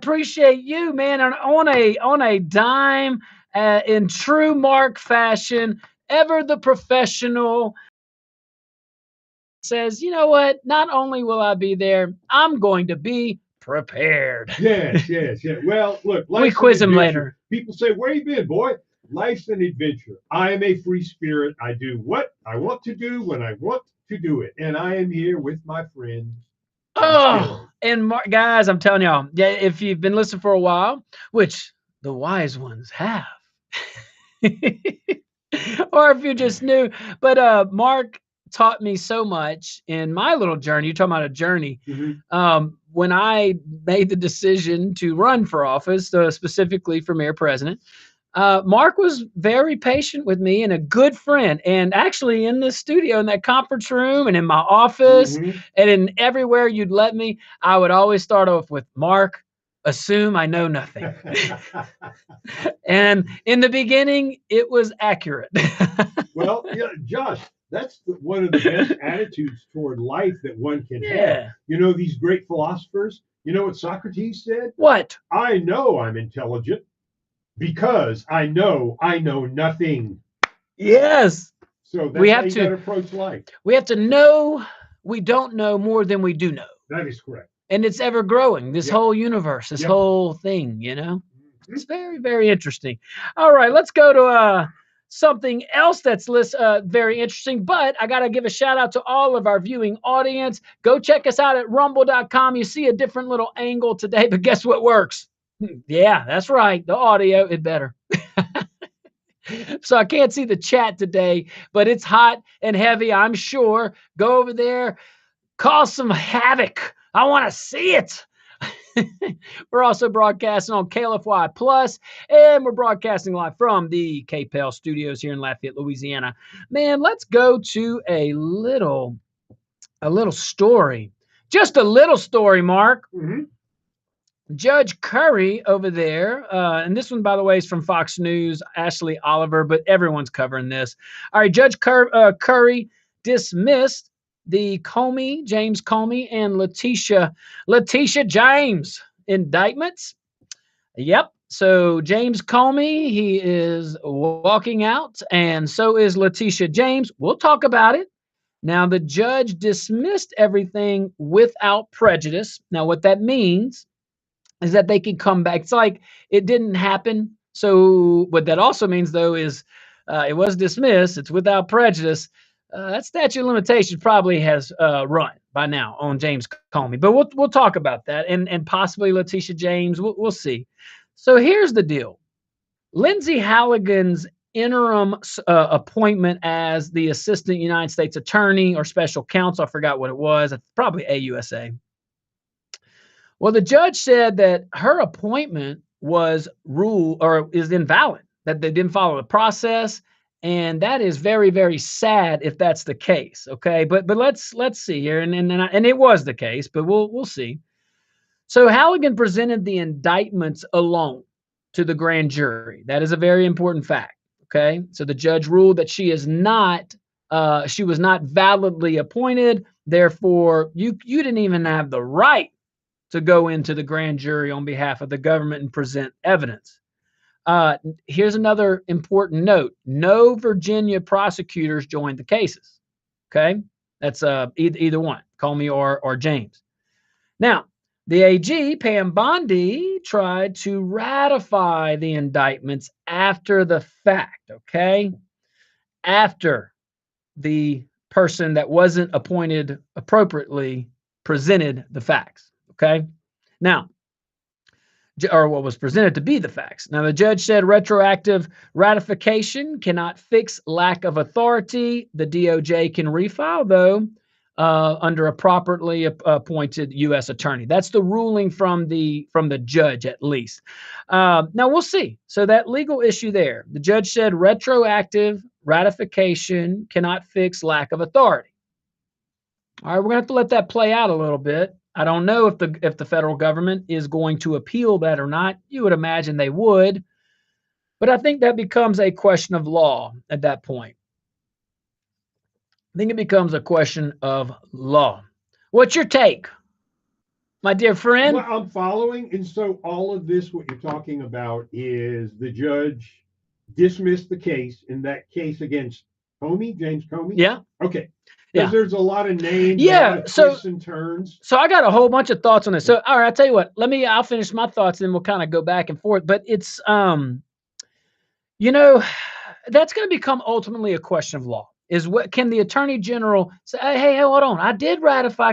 appreciate you, man. On a dime, in true Mark fashion, ever the professional, says, you know what? Not only will I be there, I'm going to be prepared. Yes, yes, yes. Well, look, We life's an quiz him adventure. later. People say, "Where you been, boy?" Life's an adventure. I am a free spirit. I do what I want to do when I want to do it, and I am here with my friend Josh Oh, Guillory. and guys, I'm telling y'all, yeah, if you've been listening for a while, which the wise ones have, or if you're just new, but Mark taught me so much in my little journey. You're talking about a journey. Mhm. When I made the decision to run for office, specifically for mayor president, Mark was very patient with me and a good friend. And actually, in the studio, in that conference room, and in my office, Mhm. and in everywhere you'd let me, I would always start off with, Mark, assume I know nothing. And in the beginning, it was accurate. Well, yeah, Josh, that's one of the best attitudes toward life that one can have. Yeah. You know, these great philosophers, you know what Socrates said? What? I know I'm intelligent because I know nothing. Yes. So We that's how have you got to to approach life. we have to know we don't know more than we do know. That is correct. And it's ever growing. This Yep. whole universe, this Yep. whole thing, you know? Mhm. It's very, very interesting. All right, let's go to something else that's very interesting. But I got to give a shout out to all of our viewing audience. Go check us out at rumble.com. You see a different little angle today, but guess what works? Yeah, that's right. The audio is better. So I can't see the chat today, but it's hot and heavy, I'm sure. Go over there, cause some havoc. I want to see it. We're also broadcasting on KLFY Plus, and we're broadcasting live from the KPEL studios here in Lafayette, Louisiana. Man, let's go to a little story. Just a little story, Mark. Mhm. Judge Curry over there, and this one, by the way, is from Fox News, Ashley Oliver, but everyone's covering this. All right, Judge Curry dismissed the James Comey, and Letitia James indictments. Yep. So James Comey, he is walking out, and so is Letitia James. We'll talk about it. Now, the judge dismissed everything without prejudice. Now, what that means is that they can come back. It's like it didn't happen. So what that also means, though, is it was dismissed. It's without prejudice. That statute of limitations probably has run by now on James Comey. But we'll talk about that and possibly Letitia James. We'll see. So here's the deal. Lindsay Halligan's interim appointment as the assistant United States attorney or special counsel, I forgot what it was, probably AUSA. Well, the judge said that her appointment is invalid, that they didn't follow the process, and that is very, very sad if that's the case. Okay, but let's see here, and it was the case, but we'll see. So Halligan presented the indictments alone to the grand jury. That is a very important fact. Okay, so the judge ruled that she was not validly appointed. Therefore, you didn't even have the right to go into the grand jury on behalf of the government and present evidence. Here's another important note. No Virginia prosecutors joined the cases. Okay? That's either one, Comey or James. Now, the AG, Pam Bondi, tried to ratify the indictments after the fact, okay? After the person that wasn't appointed appropriately presented the facts, okay? Now, or what was presented to be the facts. Now, the judge said retroactive ratification cannot fix lack of authority. The DOJ can refile, though, under a properly appointed U.S. attorney. That's the ruling from the judge, at least. Now, we'll see. So that legal issue there, the judge said retroactive ratification cannot fix lack of authority. All right, we're going to have to let that play out a little bit. I don't know if the federal government is going to appeal that or not. You would imagine they would, but I think that becomes a question of law at that point. I think it becomes a question of law. What's your take my dear Well, friend. I'm following. And so all of this, what you're talking about, is the judge dismissed the case in that case against Comey, James Comey. Yeah, Okay. Because yeah, there's a lot of names and a lot yeah. of So twists and turns. so I got a whole bunch of thoughts on this. So all right, I'll tell you what. I'll finish my thoughts, and we'll kind of go back and forth. But it's you know, that's going to become ultimately a question of law. Is what can the attorney general say? Hey, hold on, I did ratify.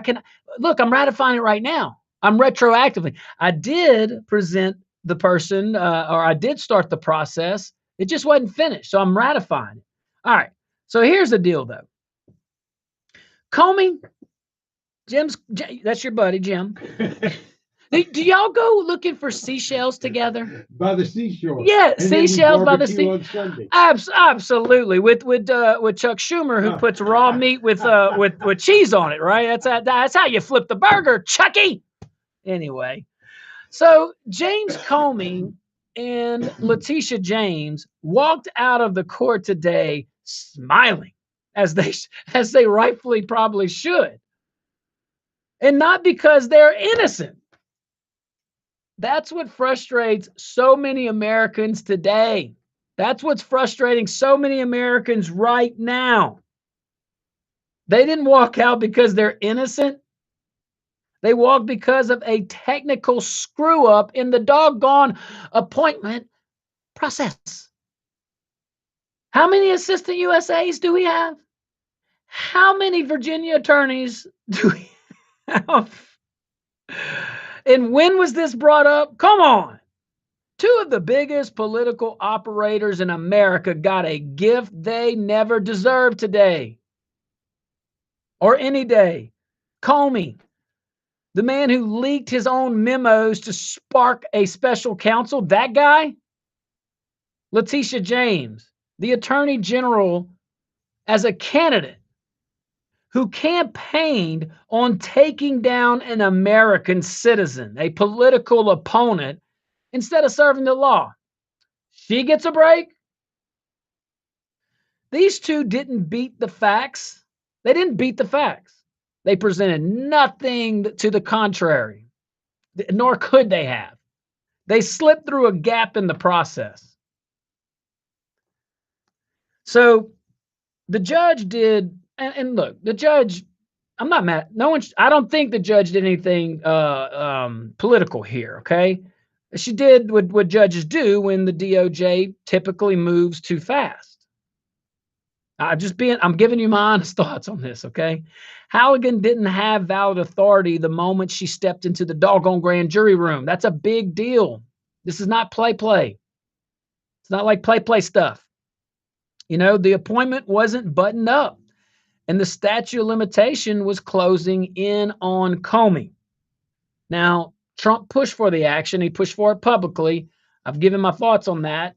Look? I'm ratifying it right now. I'm retroactively. I did present the person, or I did start the process. It just wasn't finished, so I'm ratifying it. All right. So here's the deal, though. Comey, that's your buddy, Jim. Do y'all go looking for seashells together? By the seashore. Yeah, And then you seashells by the barbecue sea. on Sunday. Absolutely, with Chuck Schumer, who puts raw meat with cheese on it, right? That's how you flip the burger, Chucky. Anyway, so James Comey and Letitia James walked out of the court today smiling, as they rightfully probably should, and not because they're innocent. That's what frustrates so many Americans today. That's what's frustrating so many Americans right now. They didn't walk out because they're innocent. They walked because of a technical screw up in the doggone appointment process. How many assistant USAs do we have? How many Virginia attorneys do we have? And when was this brought up? Come on. Two of the biggest political operators in America got a gift they never deserved today or any day. Comey, the man who leaked his own memos to spark a special counsel, that guy. Letitia James, the attorney general, as a candidate who campaigned on taking down an American citizen, a political opponent, instead of serving the law. She gets a break. These two didn't beat the facts. They didn't beat the facts. They presented nothing to the contrary, nor could they have. They slipped through a gap in the process. So the judge did, and look, the judge, I'm not mad. No one, I don't think the judge did anything political here, okay? She did what judges do when the DOJ typically moves too fast. I'm giving you my honest thoughts on this, okay? Halligan didn't have valid authority the moment she stepped into the doggone grand jury room. That's a big deal. This is not play. It's not like play stuff. The appointment wasn't buttoned up, and the statute of limitation was closing in on Comey. Now, Trump pushed for the action. He pushed for it publicly. I've given my thoughts on that.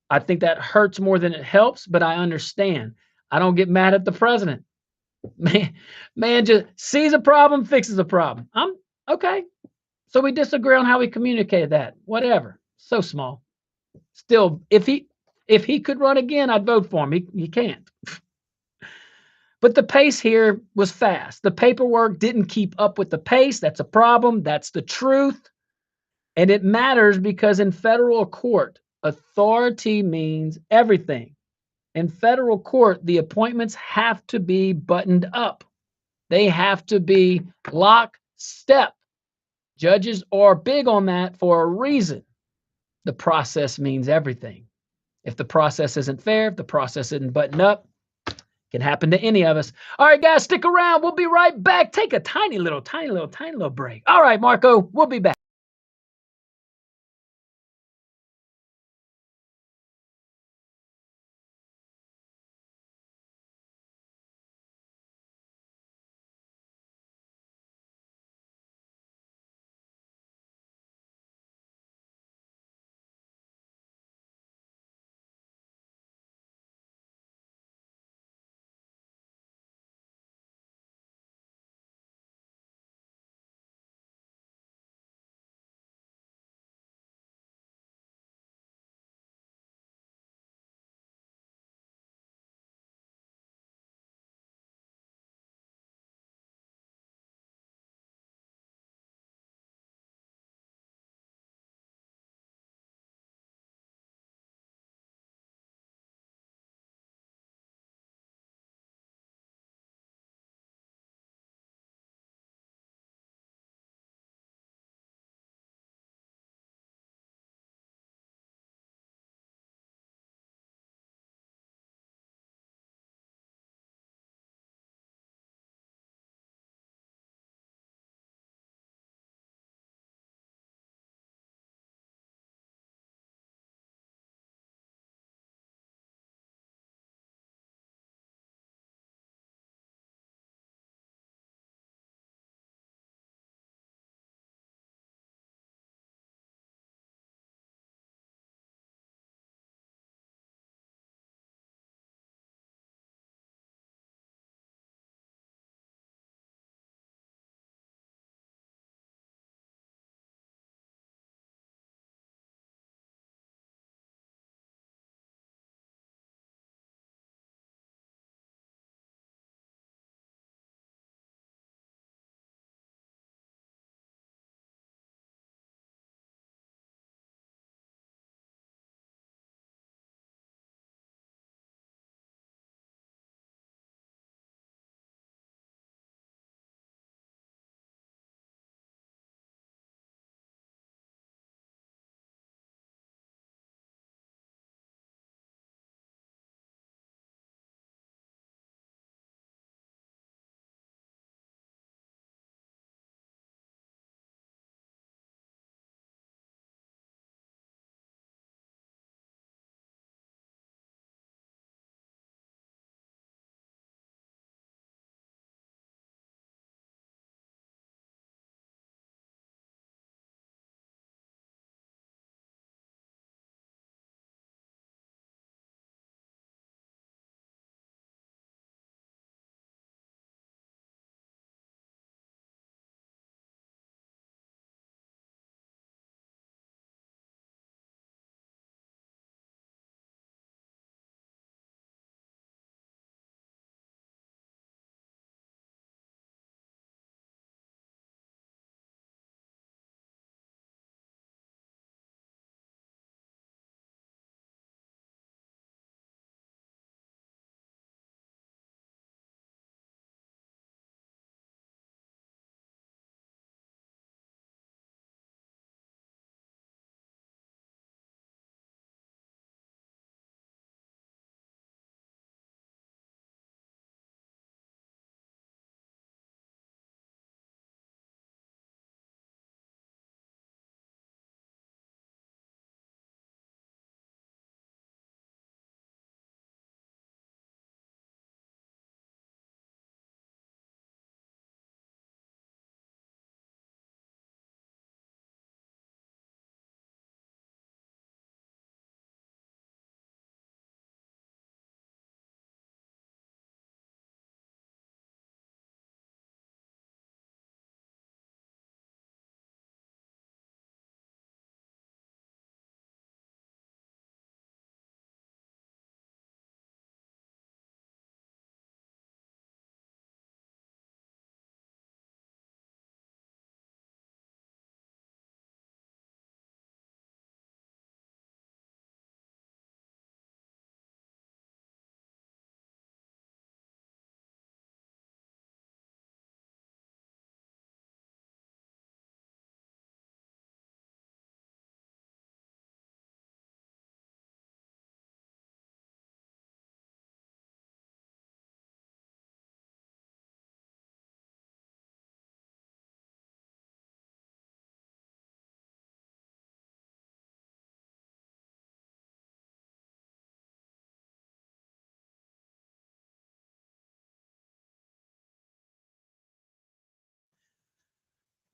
I think that hurts more than it helps, but I understand. I don't get mad at the president. Man just sees a problem, fixes a problem. I'm okay. So we disagree on how we communicated that. Whatever. So small. Still, if he could run again, I'd vote for him. He can't. But the pace here was fast. The paperwork didn't keep up with the pace. That's a problem. That's the truth. And it matters because in federal court, authority means everything. In federal court, the appointments have to be buttoned up. They have to be lockstep. Judges are big on that for a reason. The process means everything. If the process isn't fair, if the process isn't buttoned up, it can happen to any of us. All right, guys, stick around. We'll be right back. Take a tiny little break. All right, Marco, we'll be back.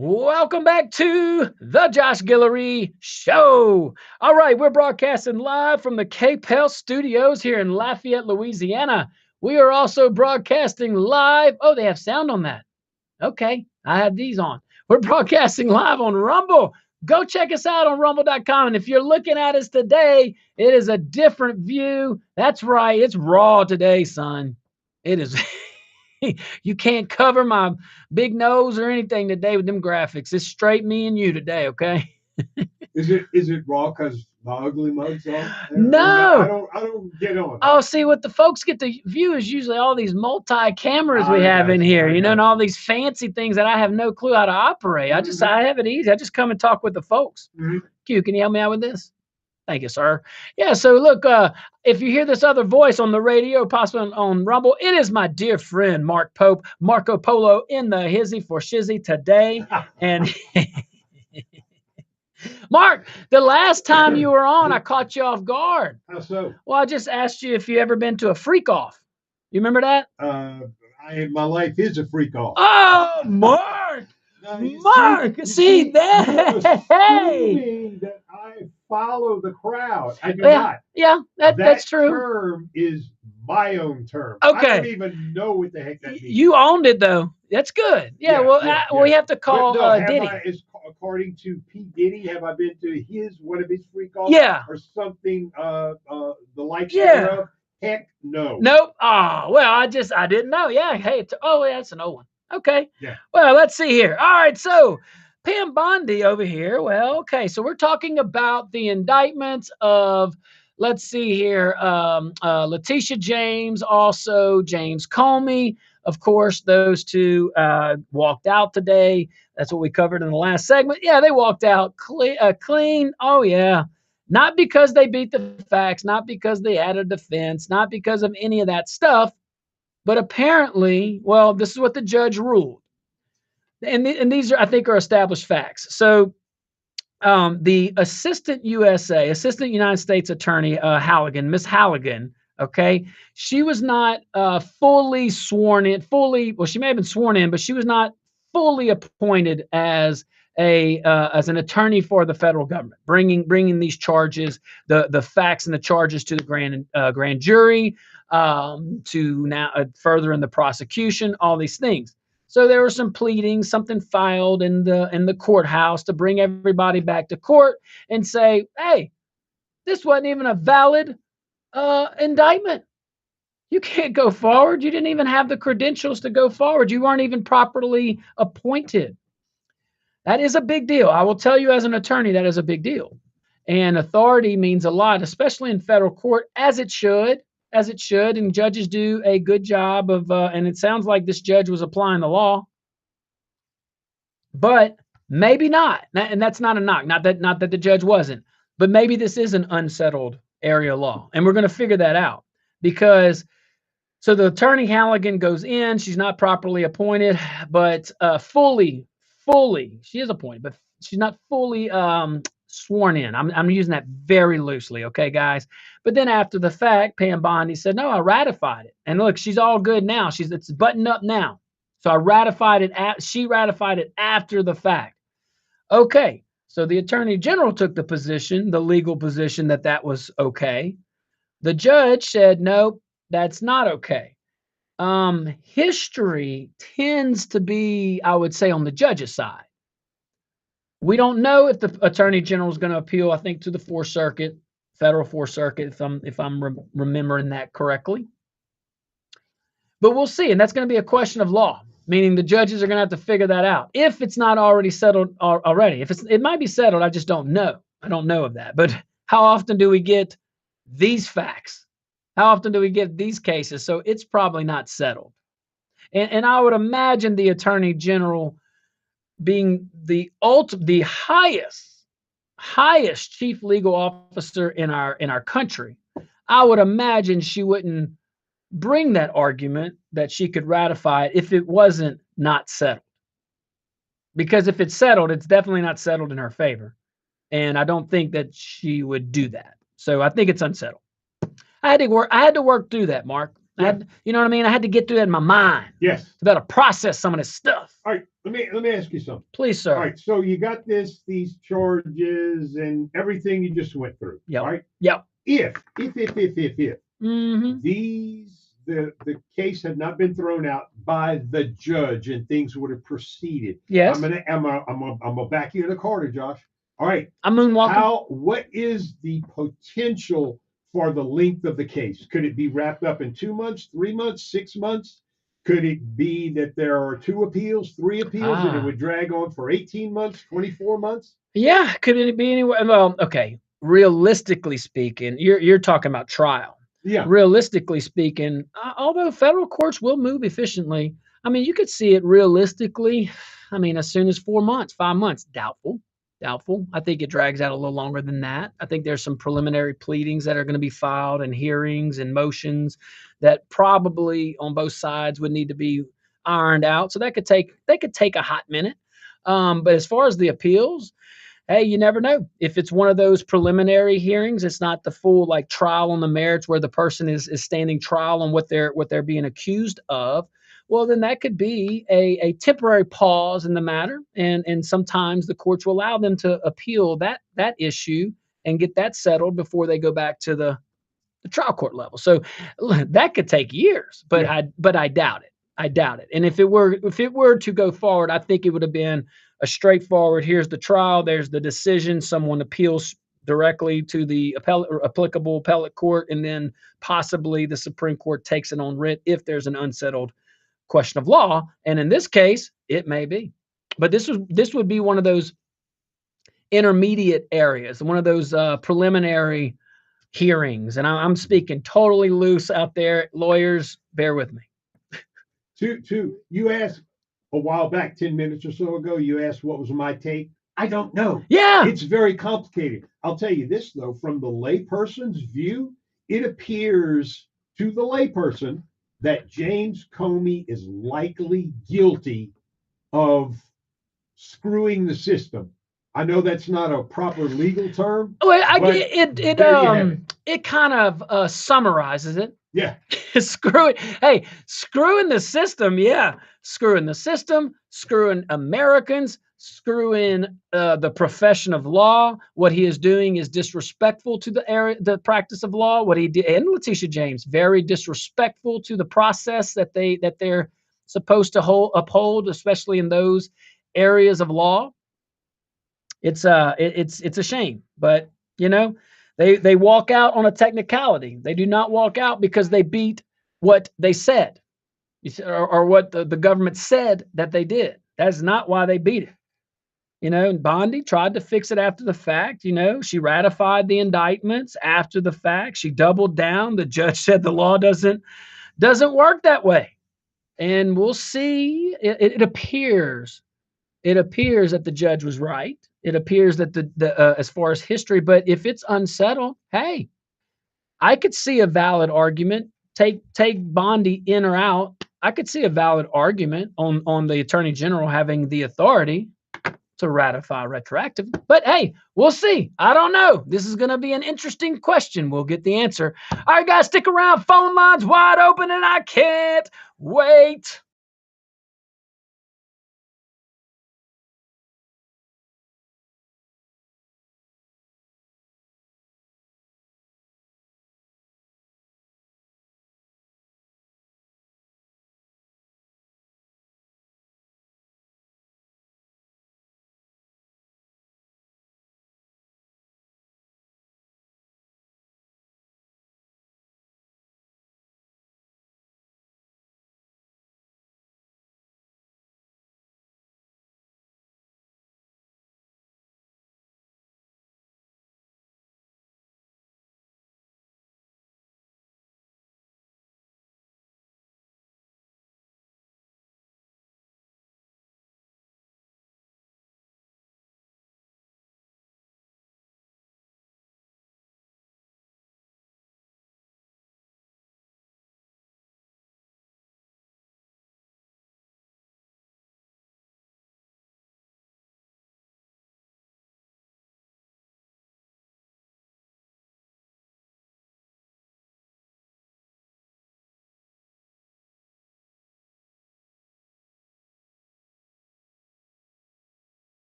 Welcome back to the Josh Guillory Show. All right, we're broadcasting live from the KPEL studios here in Lafayette, Louisiana. We are also broadcasting live. Oh, they have sound on that. Okay, I have these on. We're broadcasting live on Rumble. Go check us out on rumble.com. And if you're looking at us today, it is a different view. That's right, it's raw today, son. It is. You can't cover my big nose or anything today with them graphics. It's straight me and you today, okay? Is it raw because my ugly mug's on? No. I don't get on. Oh, see, what the folks get to view is usually all these multi-cameras we I have got in you, here, I you know, got and you. all these fancy things that I have no clue how to operate. I have it easy. I just come and talk with the folks. Mhm. Q, can you help me out with this? Thank you, sir. Yeah, so look, if you hear this other voice on the radio, possibly on Rumble, it is my dear friend Mark Pope, Marco Polo in the hizzy for shizzy today. And Mark, the last time you were on, I caught you off guard. How so? Well, I just asked you if you ever been to a freak off. You remember that? My life is a freak off. Oh, Mark! Now, Mark, see that? You're Hey! assuming that I follow the crowd. I do Yeah, not. yeah, that's That true. term is my own term. I Okay. don't even know what the heck that means. You owned it though. That's good. Yeah. Well, we have to call But no, Diddy. according to P. Diddy, have I been to one of his freak offs? Yeah. Or something the likes Yeah. thereof? Heck no. Nope. Oh, well, I didn't know. Yeah. Hey. Oh, yeah, that's an old one. Okay. Yeah. Well, let's see here. All right. So Pam Bondi over here. Well, okay. So we're talking about the indictments of, let's see here, Letitia James, also James Comey. Of course, those two walked out today. That's what we covered in the last segment. Yeah, they walked out clean. Oh, yeah. Not because they beat the facts, not because they added defense, not because of any of that stuff, but apparently, well, this is what the judge ruled. And these are, I think, are established facts. So the assistant United States Attorney Halligan, Miss Halligan, okay, she was not fully sworn in, well, she may have been sworn in, but she was not fully appointed as an attorney for the federal government, bringing these charges, the facts and the charges to the grand jury, to now further in the prosecution, all these things. So there were some pleadings, something filed in the courthouse to bring everybody back to court and say, hey, this wasn't even a valid indictment. You can't go forward. You didn't even have the credentials to go forward. You weren't even properly appointed. That is a big deal. I will tell you as an attorney, that is a big deal. And authority means a lot, especially in federal court, as it should. And judges do a good job of, and it sounds like this judge was applying the law, but maybe not. And that's not a knock. Not that the judge wasn't, but maybe this is an unsettled area law, and we're going to figure that out because. So the attorney Halligan goes in. She's not properly appointed, but fully, she is appointed, but she's not fully sworn in. I'm using that very loosely, okay, guys. But then after the fact, Pam Bondi said, "No, I ratified it, and look, she's all good now. It's buttoned up now. So I ratified it. She ratified it after the fact. Okay. So the attorney general took the legal position that was okay. The judge said, nope, that's not okay. History tends to be, I would say, on the judge's side. We don't know if the attorney general is going to appeal, I think, to the Fourth Circuit, federal Fourth Circuit, if I'm remembering that correctly. But we'll see, and that's going to be a question of law, meaning the judges are going to have to figure that out if it's not already settled already. It might be settled, I just don't know. I don't know of that. But how often do we get these facts? How often do we get these cases? So it's probably not settled. And I would imagine the attorney general being the highest chief legal officer in our country. I would imagine she wouldn't bring that argument that she could ratify it if it wasn't not settled. Because if it's settled, it's definitely not settled in her favor. And I don't think that she would do that. So I think it's unsettled. I had to work through that, Mark. Yeah. You know what I mean? I had to get through that in my mind Yes. to better process some of this stuff. All right. Let me ask you something. Please, All sir. right. So you got these charges and everything you just went through. Yep. All right. Yep. If Mm-hmm. the case had not been thrown out by the judge and things would have proceeded. Yes. I'm gonna back you in the corner, Josh. All right. I'm moonwalking. What is the potential for the length of the case? Could it be wrapped up in 2 months, 3 months, 6 months? Could it be that there are 2 appeals, 3 appeals, and it would drag on for 18 months, 24 months? Yeah. Could it be anywhere? Well, okay. Realistically speaking, you're talking about trial. Yeah. Realistically speaking, although federal courts will move efficiently, I mean, you could see it realistically. I mean, as soon as 4 months, 5 months, doubtful. Doubtful. I think it drags out a little longer than that. I think there's some preliminary pleadings that are going to be filed and hearings and motions that probably on both sides would need to be ironed out. So that could take a hot minute. But as far as the appeals, hey, you never know. If it's one of those preliminary hearings, it's not the full like trial on the merits where the person is standing trial on what they're being accused of. Well, then that could be a temporary pause in the matter, and sometimes the courts will allow them to appeal that issue and get that settled before they go back to the trial court level. So that could take years, but Yeah. I doubt it. I doubt it. And if it were to go forward, I think it would have been a straightforward. Here's the trial. There's the decision. Someone appeals directly to the applicable appellate court, and then possibly the Supreme Court takes it on writ if there's an unsettled question of law. And in this case, it may be. But this would be one of those intermediate areas, one of those preliminary hearings. And I'm speaking totally loose out there. Lawyers, bear with me. You asked a while back, 10 minutes or so ago, you asked what was my take. I don't know. Yeah. It's very complicated. I'll tell you this, though, from the layperson's view, it appears to the layperson that James Comey is likely guilty of screwing the system. I know that's not a proper legal term. Well, but it kind of summarizes it. Yeah. Screwing the system. Yeah. Screwing the system, screwing Americans, screwing the profession of law. What he is doing is disrespectful to the practice of law. What he did, and Letitia James, very disrespectful to the process that they're supposed to uphold, especially in those areas of law. It's a shame, but you know, they walk out on a technicality. They do not walk out because they beat what they said, or what the government said that they did. That's not why they beat it. You know, and Bondi tried to fix it after the fact. You know, she ratified the indictments after the fact. She doubled down. The judge said the law doesn't work that way, and we'll see. It appears that the judge was right. It appears that the as far as history, but if it's unsettled, hey, I could see a valid argument. Take Bondi in or out. I could see a valid argument on the attorney general having the authority to ratify retroactive. But hey, we'll see. I don't know. This is going to be an interesting question. We'll get the answer. All right, guys, stick around. Phone lines wide open, and I can't wait.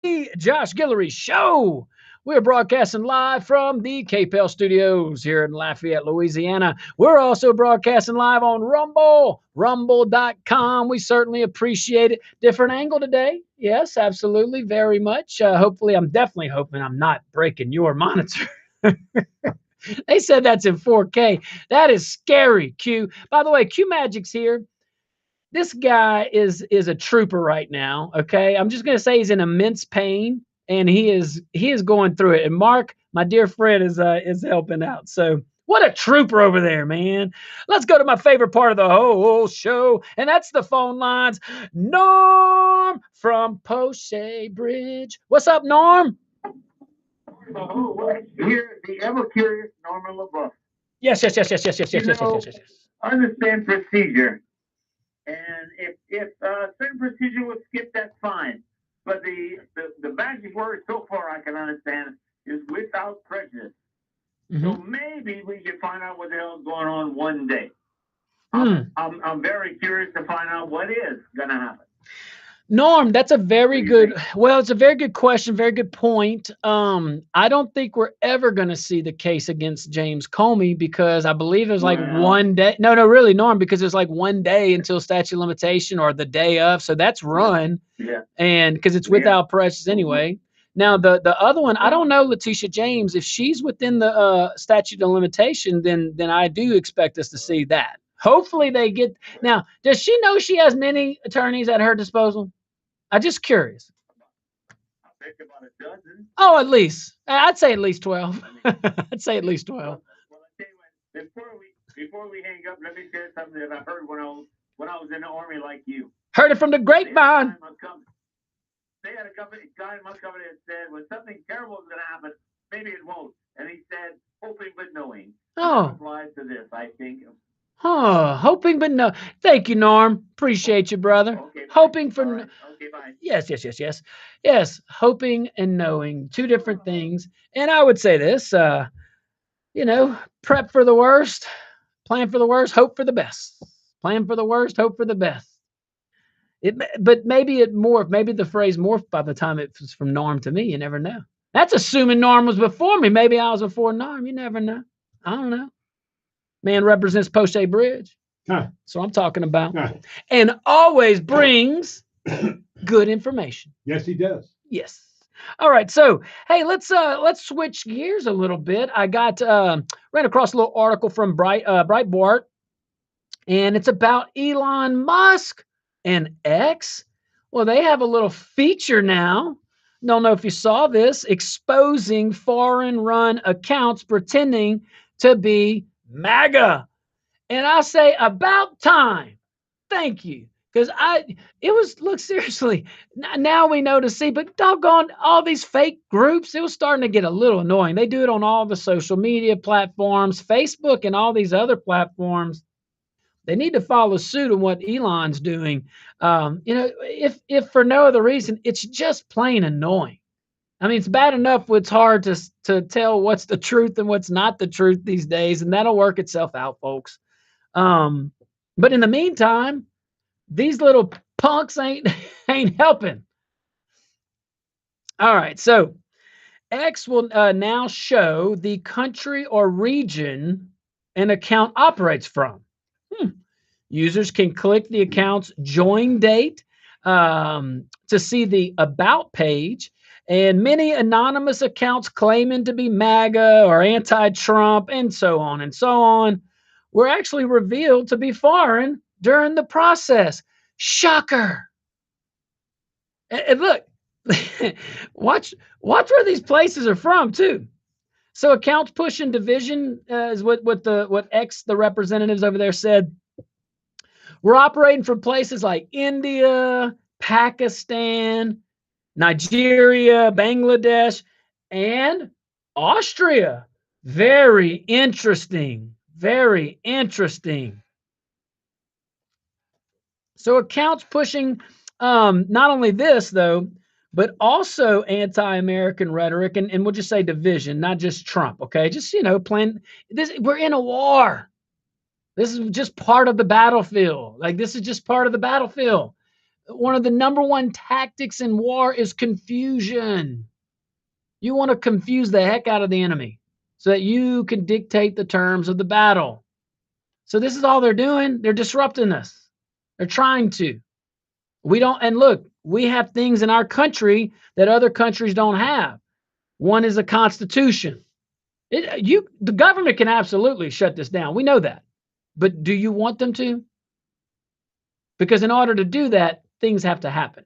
Josh Guillory Show. We're broadcasting live from the KPEL studios here in Lafayette, Louisiana. We're also broadcasting live on Rumble, rumble.com. We certainly appreciate it. Different angle today. Yes, absolutely. Very much. Hopefully, I'm definitely hoping I'm not breaking your monitor. They said that's in 4K. That is scary, Q. By the way, Q Magic's here. This guy is a trooper right now. Okay, I'm just gonna say he's in immense pain, and he is going through it. And Mark, my dear friend, is helping out. So what a trooper over there, man. Let's go to my favorite part of the whole show, and that's the phone lines. Norm from Poche Bridge. What's up, Norm? Here, the ever curious Norman LaBeouf. Yes, yes, yes, yes, yes, yes, yes, yes, yes, yes, yes. Understand procedure. And if certain procedure was skipped, that's fine. But the magic word so far I can understand is without prejudice. Mm-hmm. So maybe we can find out what the hell is going on one day. I'm very curious to find out what is going to happen. Norm, that's a very good, well, it's a very good question, very good point. I don't think we're ever going to see the case against James Comey because I believe it was like one day. No, really, Norm, because it's like one day until statute of limitation or the day of. So that's run. Yeah. And because it's without prejudice anyway. Now, the other one, I don't know, Letitia James, if she's within the statute of limitation, then I do expect us to see that. Hopefully they get, now, does she know she has many attorneys at her disposal? I'm just curious. I think about a dozen. Oh, at least. I'd say at least 12. I'd say at least 12. Well, I tell you what, before we hang up, let me share something that I heard when I was in the Army like you. Heard it from the grapevine. They had a guy in my company that said, when something terrible is going to happen, maybe it won't. And he said, hoping but knowing. Oh. That applies to this, I think. Oh, hoping but no. Thank you, Norm. Appreciate you, brother. Okay, hoping for. Right. Okay, bye. Yes. Yes, hoping and knowing, two different things. And I would say this, prep for the worst, plan for the worst, hope for the best. Plan for the worst, hope for the best. But maybe the phrase morphed by the time it was from Norm to me. You never know. That's assuming Norm was before me. Maybe I was before Norm. You never know. I don't know. Man represents Poche Bridge. Huh. So I'm talking about. And always brings good information. Yes, he does. Yes. All right. So, hey, let's switch gears a little bit. I got ran across a little article from Breitbart, and it's about Elon Musk and X. Well, they have a little feature now. Don't know if you saw this, exposing foreign-run accounts pretending to be MAGA. And I say about time. Thank you. Because look, seriously, now we know to see, but doggone all these fake groups, it was starting to get a little annoying. They do it on all the social media platforms, Facebook and all these other platforms. They need to follow suit on what Elon's doing. If for no other reason, it's just plain annoying. I mean, it's bad enough it's hard to tell what's the truth and what's not the truth these days, and that'll work itself out, folks. But in the meantime, these little punks ain't helping. All right, so X will now show the country or region an account operates from. Users can click the account's join date to see the about page. And many anonymous accounts claiming to be MAGA or anti-Trump and so on were actually revealed to be foreign during the process. Shocker. And look, watch where these places are from too. So accounts pushing division is what X, the representatives over there, said. We're operating from places like India, Pakistan, Nigeria, Bangladesh, and Austria. Very interesting. Very interesting. So accounts pushing not only this, though, but also anti-American rhetoric, and we'll just say division, not just Trump, okay? Just, plan this. We're in a war. This is just part of the battlefield. Like, this is just part of the battlefield. One of the number one tactics in war is confusion. You want to confuse the heck out of the enemy so that you can dictate the terms of the battle. So this is all they're doing. They're disrupting us. They're trying to. We don't, and look, we have things in our country that other countries don't have. One is a constitution. The government can absolutely shut this down. We know that. But do you want them to? Because in order to do that, things have to happen.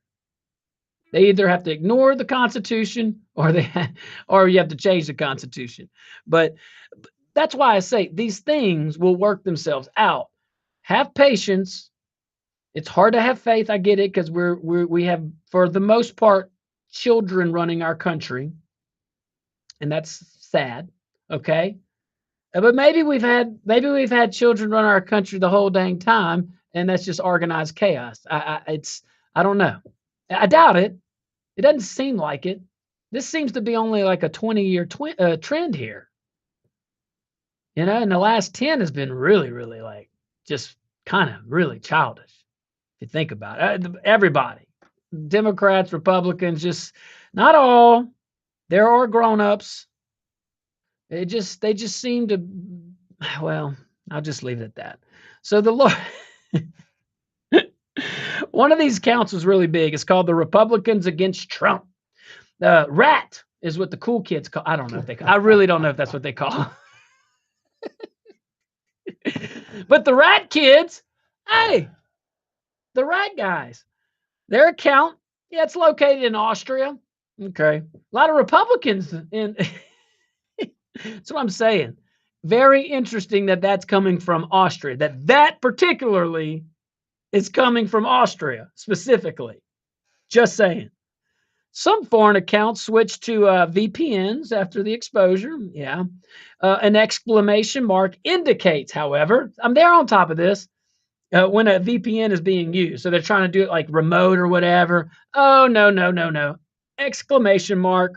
They either have to ignore the Constitution or or you have to change the Constitution. But that's why I say these things will work themselves out. Have patience. It's hard to have faith. I get it, because we have, for the most part, children running our country, and that's sad. Okay, but maybe we've had children run our country the whole dang time, and that's just organized chaos. I don't know. I doubt it. It doesn't seem like it. This seems to be only like a 20-year trend here. And the last 10 has been really, really like just kind of really childish. If you think about it, everybody, Democrats, Republicans, just not all. There are grown-ups. They just seem to. Well, I'll just leave it at that. So the Lord. One of these counts was really big. It's called the Republicans Against Trump. RAT is what the cool kids call. I don't know if I really don't know if that's what they call. But the RAT kids, hey, the RAT guys, their account, yeah, it's located in Austria. Okay. A lot of Republicans in. That's what I'm saying. Very interesting that that's coming from Austria, that particularly is coming from Austria specifically. Just saying. Some foreign accounts switched to VPNs after the exposure. Yeah. An exclamation mark indicates, however, they're on top of this, when a VPN is being used. So they're trying to do it like remote or whatever. Oh, no. Exclamation mark.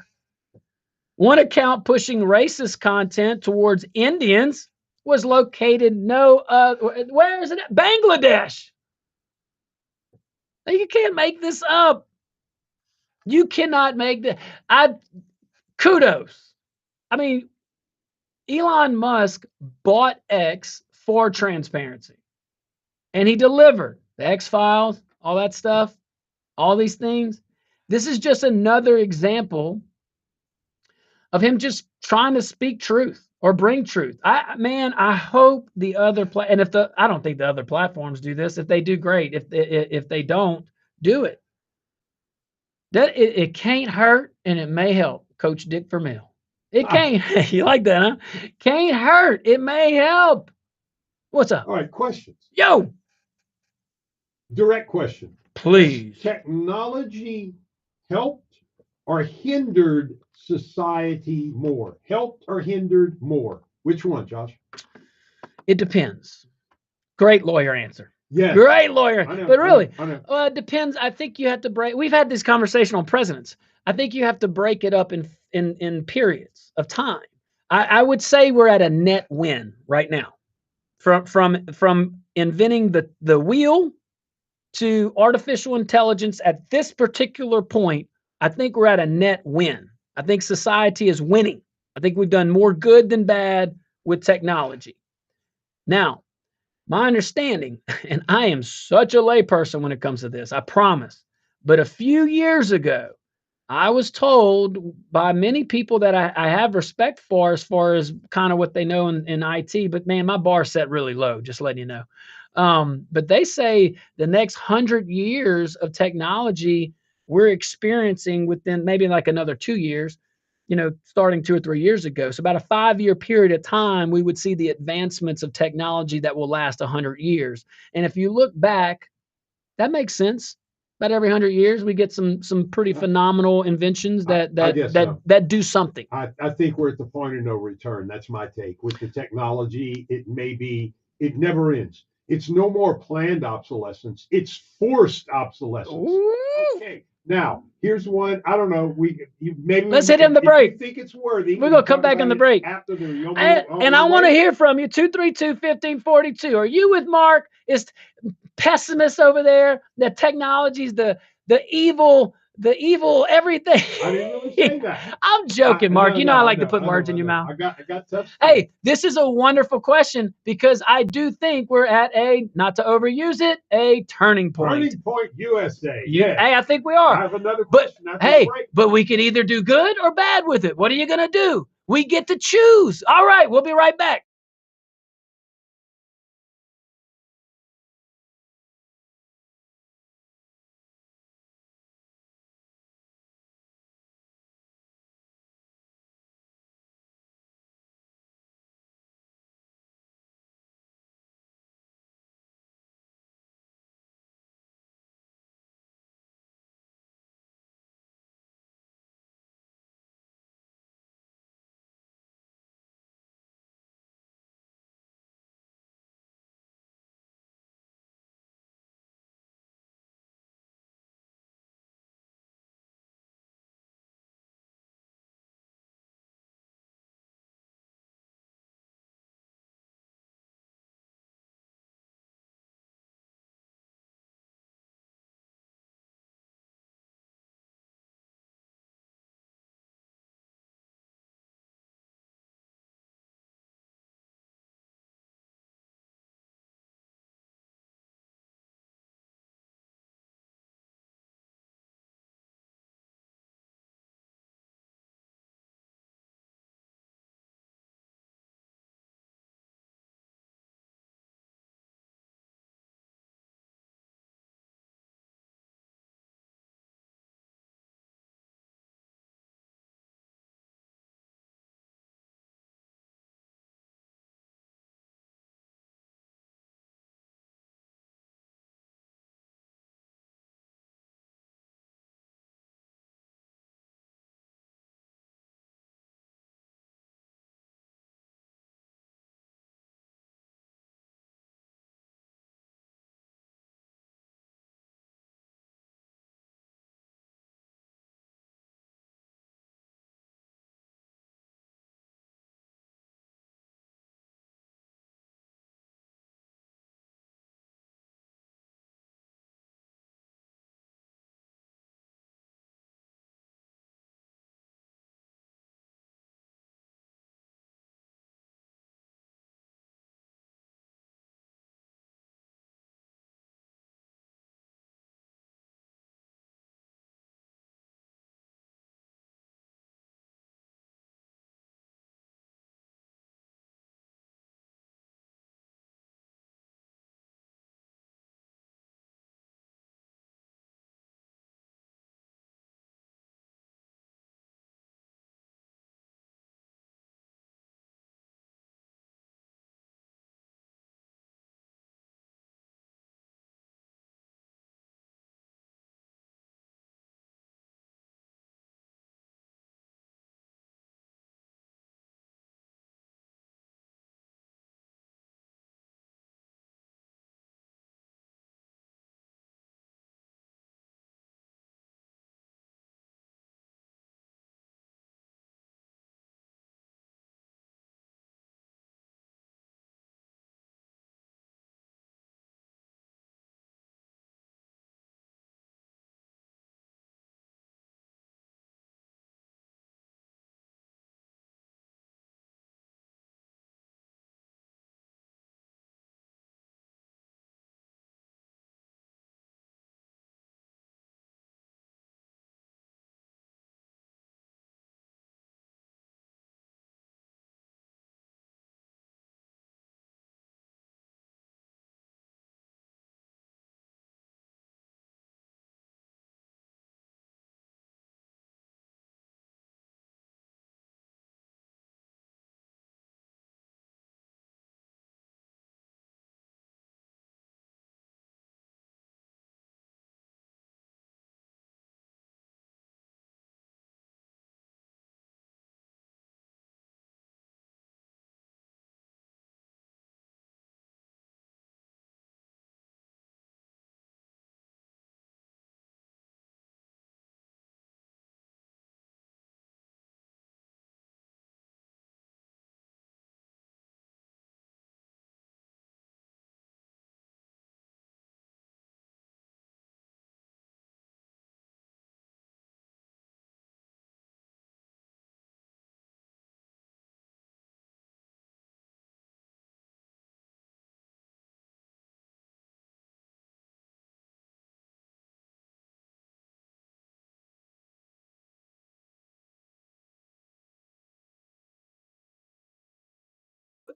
One account pushing racist content towards Indians was located where is it? Bangladesh. You can't make this up. You cannot make that. Kudos. I mean, Elon Musk bought X for transparency, and he delivered the X-Files, all that stuff, all these things. This is just another example of him just trying to speak truth or bring truth. I hope the other and I don't think the other platforms do this. If they do, great. If they don't, do it. It can't hurt, and it may help. Coach Dick Vermeil. It can't. You like that, huh? Can't hurt. It may help. What's up? All right, questions. Yo. Direct question. Please. Has technology helped or hindered society more? Helped or hindered more? Which one, Josh? It depends. Great lawyer answer. Yes. Great lawyer. But really, I know. It depends. I think you have to break. We've had this conversation on presidents. I think you have to break it up in periods of time. I would say we're at a net win right now. From inventing the wheel to artificial intelligence at this particular point, I think we're at a net win. I think society is winning. I think we've done more good than bad with technology. Now, my understanding, and I am such a layperson when it comes to this, I promise, but a few years ago, I was told by many people that I have respect for as far as kind of what they know in IT, but man, my bar set really low, just letting you know. But they say the next 100 years of technology we're experiencing within maybe like another 2 years, starting 2 or 3 years ago. So about a 5-year period of time, we would see the advancements of technology that will last 100 years. And if you look back, that makes sense. About every 100 years, we get some pretty phenomenal inventions that do something. I think we're at the point of no return. That's my take. With the technology, it never ends. It's no more planned obsolescence. It's forced obsolescence. Ooh. Okay. Now, here's one. I don't know. Let's hit him the break. If you think it's worthy. We're going to come back on the break. After the and I want to hear from you. 232-1542. Are you with Mark? pessimists over there. The technology's the evil everything. I didn't really say that. I'm joking, Mark. You know I like to put words in your mouth. I got tough skin. Hey, this is a wonderful question because I do think we're at a, not to overuse it, a turning point. Turning point USA. Yeah. Hey, I think we I are. have another But question after the hey, break. but we can either do good or bad with it. What are you going to do? We get to choose. All right, we'll be right back.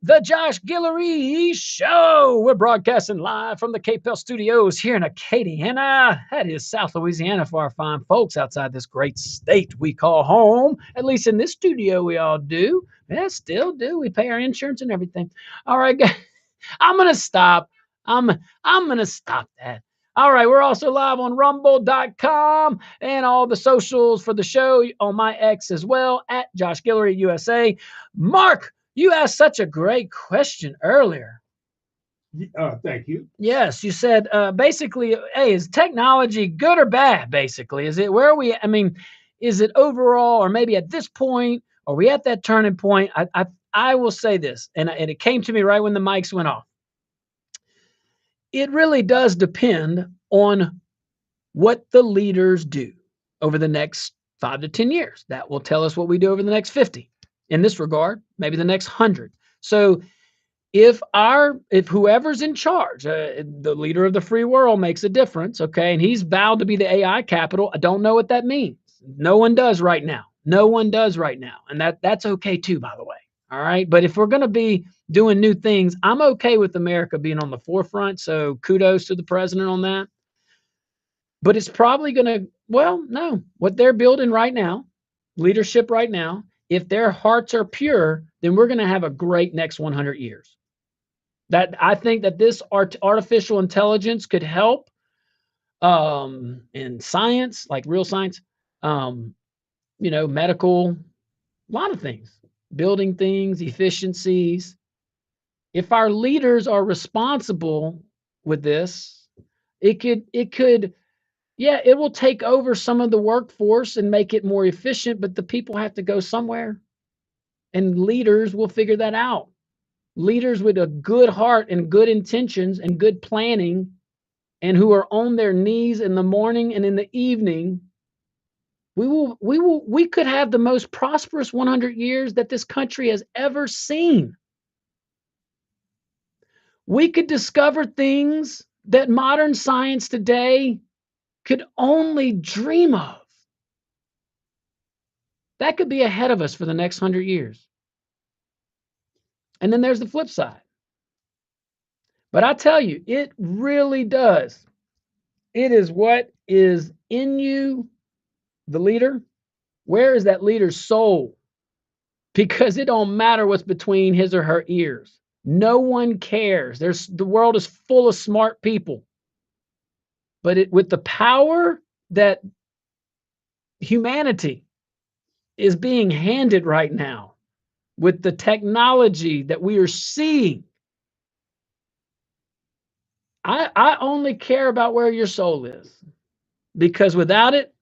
The Josh Guillory Show. We're broadcasting live from the KPEL studios here in Acadiana. That is South Louisiana for our fine folks outside this great state we call home. At least in this studio, we all do. Yeah, still do. We pay our insurance and everything. All right, guys. I'm gonna stop. I'm gonna stop that. All right, we're also live on rumble.com and all the socials for the show on my X as well, at Josh Guillory USA. Mark, you asked such a great question earlier. Thank you. Yes, you said basically, hey, is technology good or bad? Basically, is it where are we? I mean, is it overall, or maybe at this point, are we at that turning point? I will say this, and it came to me right when the mics went off. It really does depend on what the leaders do over the next 5 to 10 years. That will tell us what we do over the next 50. In this regard, maybe the next 100. So if whoever's in charge, the leader of the free world makes a difference, okay, and he's vowed to be the AI capital, I don't know what that means. No one does right now. No one does right now. And that's okay too, by the way. All right. But if we're going to be doing new things, I'm okay with America being on the forefront. So kudos to the president on that. But it's probably going to, well, no, what they're building right now, leadership right now, if their hearts are pure, then we're going to have a great next 100 years. That I think that this artificial intelligence could help in science, like real science, medical, a lot of things, building things, efficiencies. If our leaders are responsible with this, it could, yeah, it will take over some of the workforce and make it more efficient, but the people have to go somewhere. And leaders will figure that out. Leaders with a good heart and good intentions and good planning, and who are on their knees in the morning and in the evening, we could have the most prosperous 100 years that this country has ever seen. We could discover things that modern science today could only dream of. That could be ahead of us for the next 100 years. And then there's the flip side. But I tell you, it really does. It is what is in you, the leader. Where is that leader's soul? Because it don't matter what's between his or her ears. No one cares. The world is full of smart people. But with the power that humanity is being handed right now, with the technology that we are seeing, I only care about where your soul is, because without it,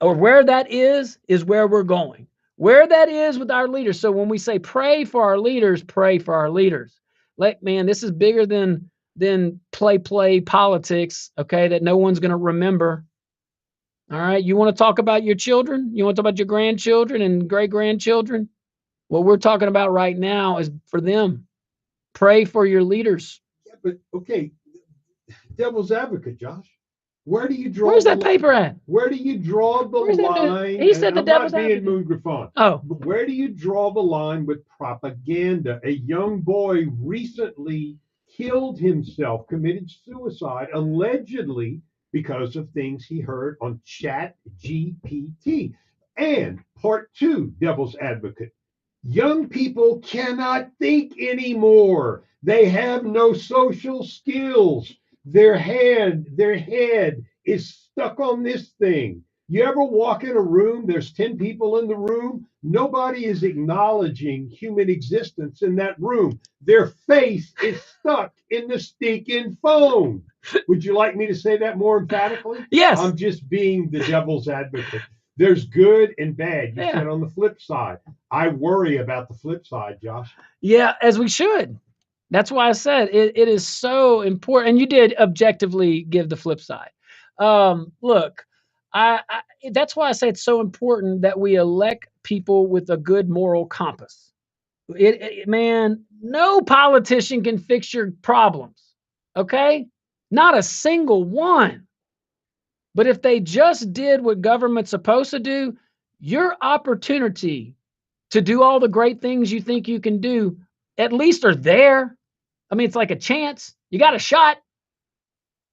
or where that is where we're going. Where that is with our leaders. So when we say pray for our leaders, pray for our leaders. This is bigger than play politics, okay, that no one's going to remember. All right, you want to talk about your children? You want to talk about your grandchildren and great-grandchildren? What we're talking about right now is for them. Pray for your leaders. Yeah, but okay, devil's advocate, Josh. Where do you draw? Where's that paper at? Where do you draw the line? He said the devil's advocate. I'm not being Mugrafon. Oh. But where do you draw the line with propaganda? A young boy recently killed himself, committed suicide, allegedly because of things he heard on Chat GPT. And part two, devil's advocate. Young people cannot think anymore. They have no social skills. Their head is stuck on this thing. You ever walk in a room, there's 10 people in the room, nobody is acknowledging human existence in that room. Their face is stuck in the stinking phone. Would you like me to say that more emphatically? Yes. I'm just being the devil's advocate. There's good and bad. You said on the flip side. I worry about the flip side, Josh. Yeah, as we should. That's why I said it is so important. And you did objectively give the flip side. Look, that's why I say it's so important that we elect people with a good moral compass. Man, no politician can fix your problems. Okay? Not a single one. But if they just did what government's supposed to do, your opportunity to do all the great things you think you can do at least are there. I mean, it's like a chance. You got a shot.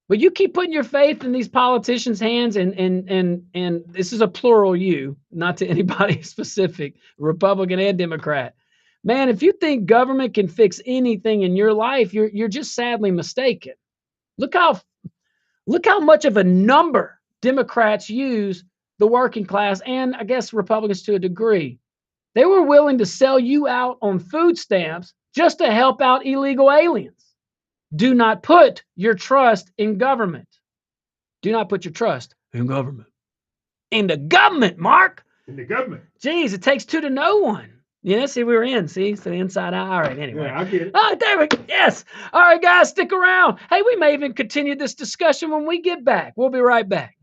But you keep putting your faith in these politicians' hands, and this is a plural you, not to anybody specific, Republican and Democrat. Man, if you think government can fix anything in your life, you're just sadly mistaken. Look how much of a number Democrats use the working class, and I guess Republicans to a degree. They were willing to sell you out on food stamps just to help out illegal aliens. Do not put your trust in government. Do not put your trust in government. In the government, Mark. In the government. Jeez, it takes two to know one. Yeah, see, we were in. See, so inside out. All right, anyway. Yeah, I get it. Oh, there we go. Yes. All right, guys, stick around. Hey, we may even continue this discussion when we get back. We'll be right back.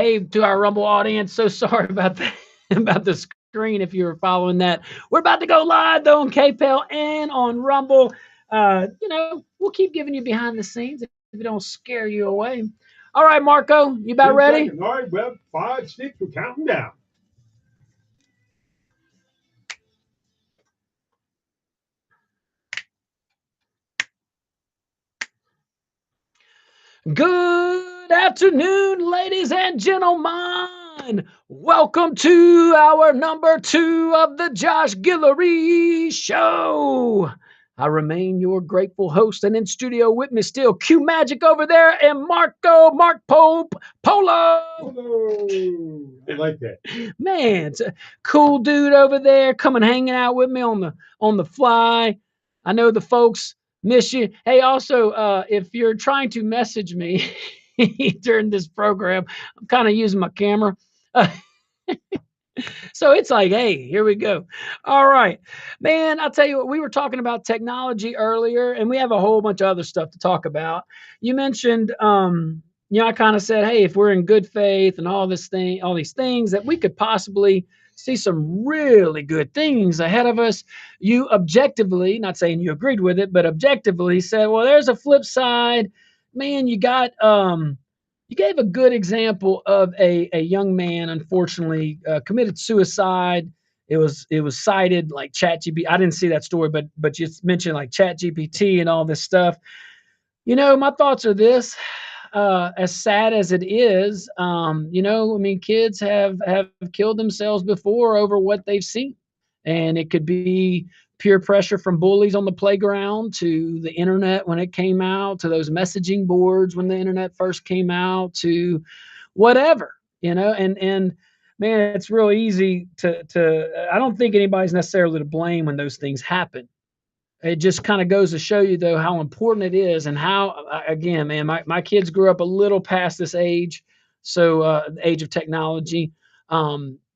Hey, to our Rumble audience, so sorry about that, about the screen if you were following that. We're about to go live though on KPEL and on Rumble. We'll keep giving you behind the scenes if it don't scare you away. All right, Marco, you about 10 ready? seconds. All right, well, 5, 6, we're counting down. Good afternoon, ladies and gentlemen. Welcome to our number 2 of the Josh Guillory Show. I remain your grateful host, and in studio with me still Q Magic over there and Mark Pope Polo. Hello. I like that. Man, it's a cool dude over there coming hanging out with me on the fly. I know the folks miss you. Hey, also, if you're trying to message me during this program, I'm kind of using my camera. So it's like, hey, here we go. All right, man, I'll tell you what, we were talking about technology earlier, and we have a whole bunch of other stuff to talk about. You mentioned, I kind of said, hey, if we're in good faith and all these things, that we could possibly see some really good things ahead of us. You objectively, not saying you agreed with it, but objectively said, well, there's a flip side. Man, you gave a good example of a young man, unfortunately, committed suicide. It was cited like ChatGPT. I didn't see that story, but you mentioned like ChatGPT and all this stuff. My thoughts are this: as sad as it is, I mean, kids have killed themselves before over what they've seen, and it could be peer pressure from bullies on the playground to the internet when it came out, to those messaging boards when the internet first came out, to whatever, and man, it's real easy to I don't think anybody's necessarily to blame when those things happen. It just kind of goes to show you though how important it is, and how, again, man, my kids grew up a little past this age, so the age of technology.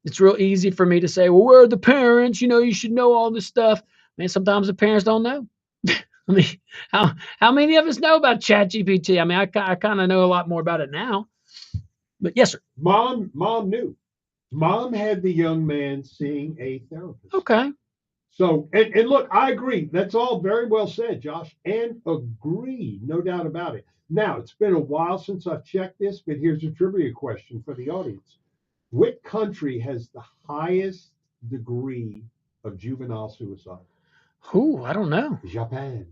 It's real easy for me to say, well, where are the parents? You should know all this stuff. Man, sometimes the parents don't know. I mean, how many of us know about ChatGPT? I mean, I kind of know a lot more about it now. But yes, sir. Mom knew. Mom had the young man seeing a therapist. Okay. So, and look, I agree. That's all very well said, Josh, and agree, no doubt about it. Now, it's been a while since I've checked this, but here's a trivia question for the audience. What country has the highest degree of juvenile suicide? Ooh, I don't know. Japan.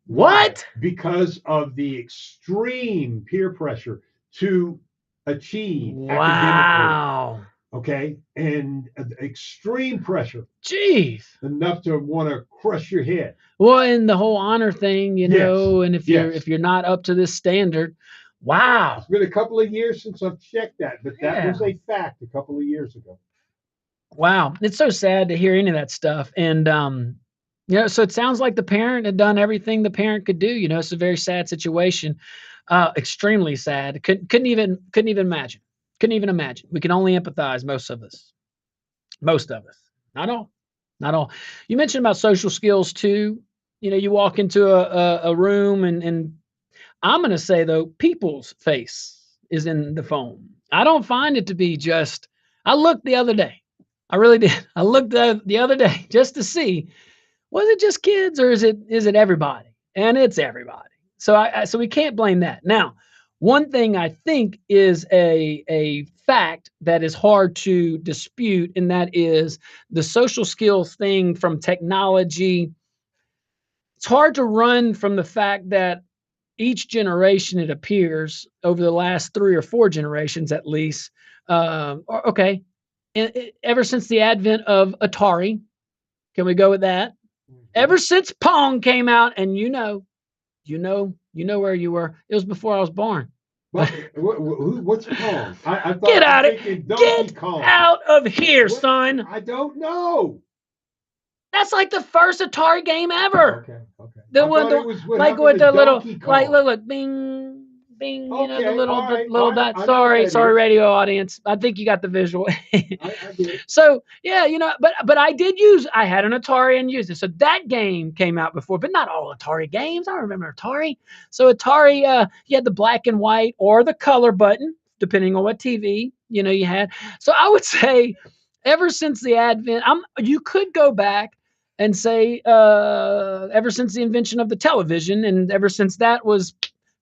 What? Why? Because of the extreme peer pressure to achieve academically. Wow. Okay, and extreme pressure, Jeez. enough to want to crush your head. Well, and the whole honor thing, and if you're not up to this standard, wow. It's been a couple of years since I've checked that, but that was a fact a couple of years ago. Wow. It's so sad to hear any of that stuff. And so it sounds like the parent had done everything the parent could do. It's a very sad situation. Extremely sad. Couldn't even imagine. Couldn't even imagine. We can only empathize, most of us. Most of us. Not all. Not all. You mentioned about social skills too. You walk into a room, and I'm going to say, though, people's face is in the phone. I don't find it to be just, I looked the other day. I really did. I looked the other day just to see, was it just kids, or is it everybody? And it's everybody. So we can't blame that. Now, one thing I think is a fact that is hard to dispute, and that is the social skills thing from technology. It's hard to run from the fact that each generation, it appears, over the last 3 or 4 generations at least, ever since the advent of Atari, can we go with that? Mm-hmm. Ever since Pong came out, and you know where you were. It was before I was born. What's Pong? I thought Get out of here, son. I don't know. That's like the first Atari game ever. Okay. Look, bing, bing. The little dot. Sorry, radio audience. I think you got the visual. I did. So yeah, but I had an Atari and used it. So that game came out before, but not all Atari games. I remember Atari. So Atari, you had the black and white or the color button. depending on what TV, you had. So I would say ever since the advent, you could go back and say ever since the invention of the television and ever since that was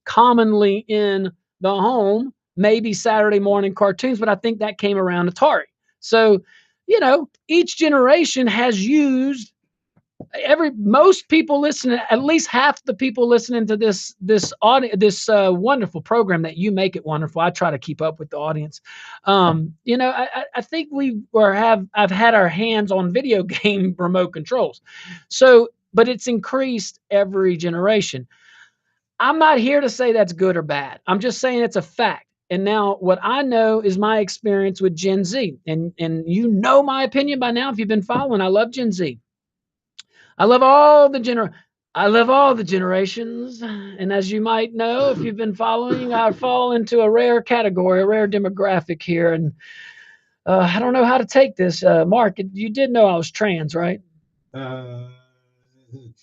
commonly in the home, maybe Saturday morning cartoons, but I think that came around Atari. So, each generation has used most people listening, at least half the people listening to this audio, this wonderful program that you make it wonderful. I try to keep up with the audience. I think I've had our hands on video game remote controls. So, but it's increased every generation. I'm not here to say that's good or bad. I'm just saying it's a fact. And now what I know is my experience with Gen Z. And my opinion by now if you've been following. I love Gen Z. I love all the generations. And as you might know, if you've been following, I fall into a rare category, a rare demographic here. And I don't know how to take this. Mark, you did know I was trans, right?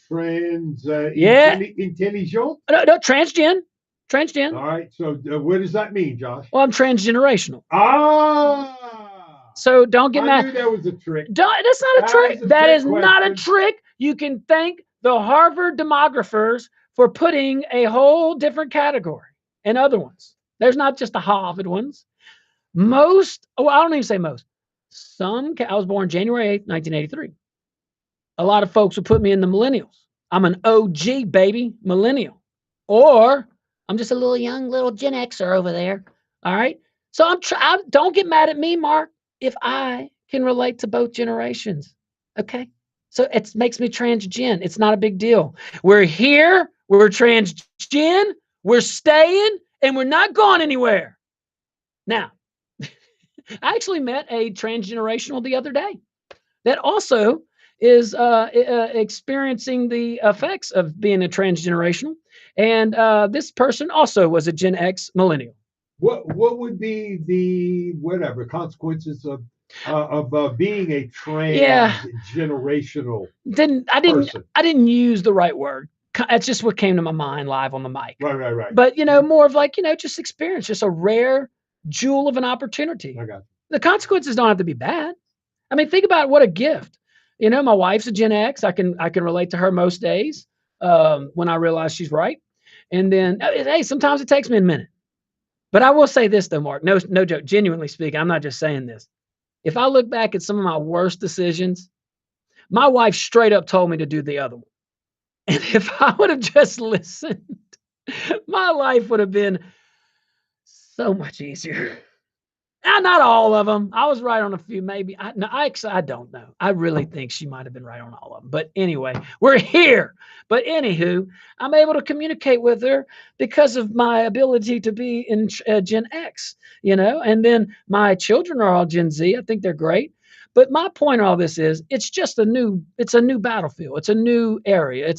Trans Yeah. intelligent? No, transgen. Transgen. All right. So what does that mean, Josh? Well, I'm transgenerational. Ah. So don't get mad. I knew that was a trick. That's not a trick. That is not a question. trick. You can thank the Harvard demographers for putting a whole different category and other ones. There's not just the Harvard ones. I don't even say most. I was born January 8th, 1983. A lot of folks would put me in the millennials. I'm an OG, baby, millennial. Or I'm just a little Gen Xer over there. All right. So don't get mad at me, Mark, if I can relate to both generations. Okay. So it makes me transgen. It's not a big deal. We're here. We're transgen. We're staying and we're not going anywhere. Now, I actually met a transgenerational the other day that also is experiencing the effects of being a transgenerational. And this person also was a Gen X millennial. What would be the consequences of being a transgenerational person? I didn't use the right word. That's just what came to my mind live on the mic. Right. But more of like just experience, just a rare jewel of an opportunity. I got you. The consequences don't have to be bad. I mean, think about what a gift. My wife's a Gen X. I can relate to her most days when I realize she's right. And then, hey, sometimes it takes me a minute. But I will say this though, Mark. No joke. Genuinely speaking, I'm not just saying this. If I look back at some of my worst decisions, my wife straight up told me to do the other one. And if I would have just listened, my life would have been so much easier. Not all of them. I was right on a few, maybe. I don't know. I really think she might have been right on all of them. But anyway, we're here. But anywho, I'm able to communicate with her because of my ability to be in Gen X, and then my children are all Gen Z. I think they're great. But my point of all this is it's a new battlefield. It's a new area.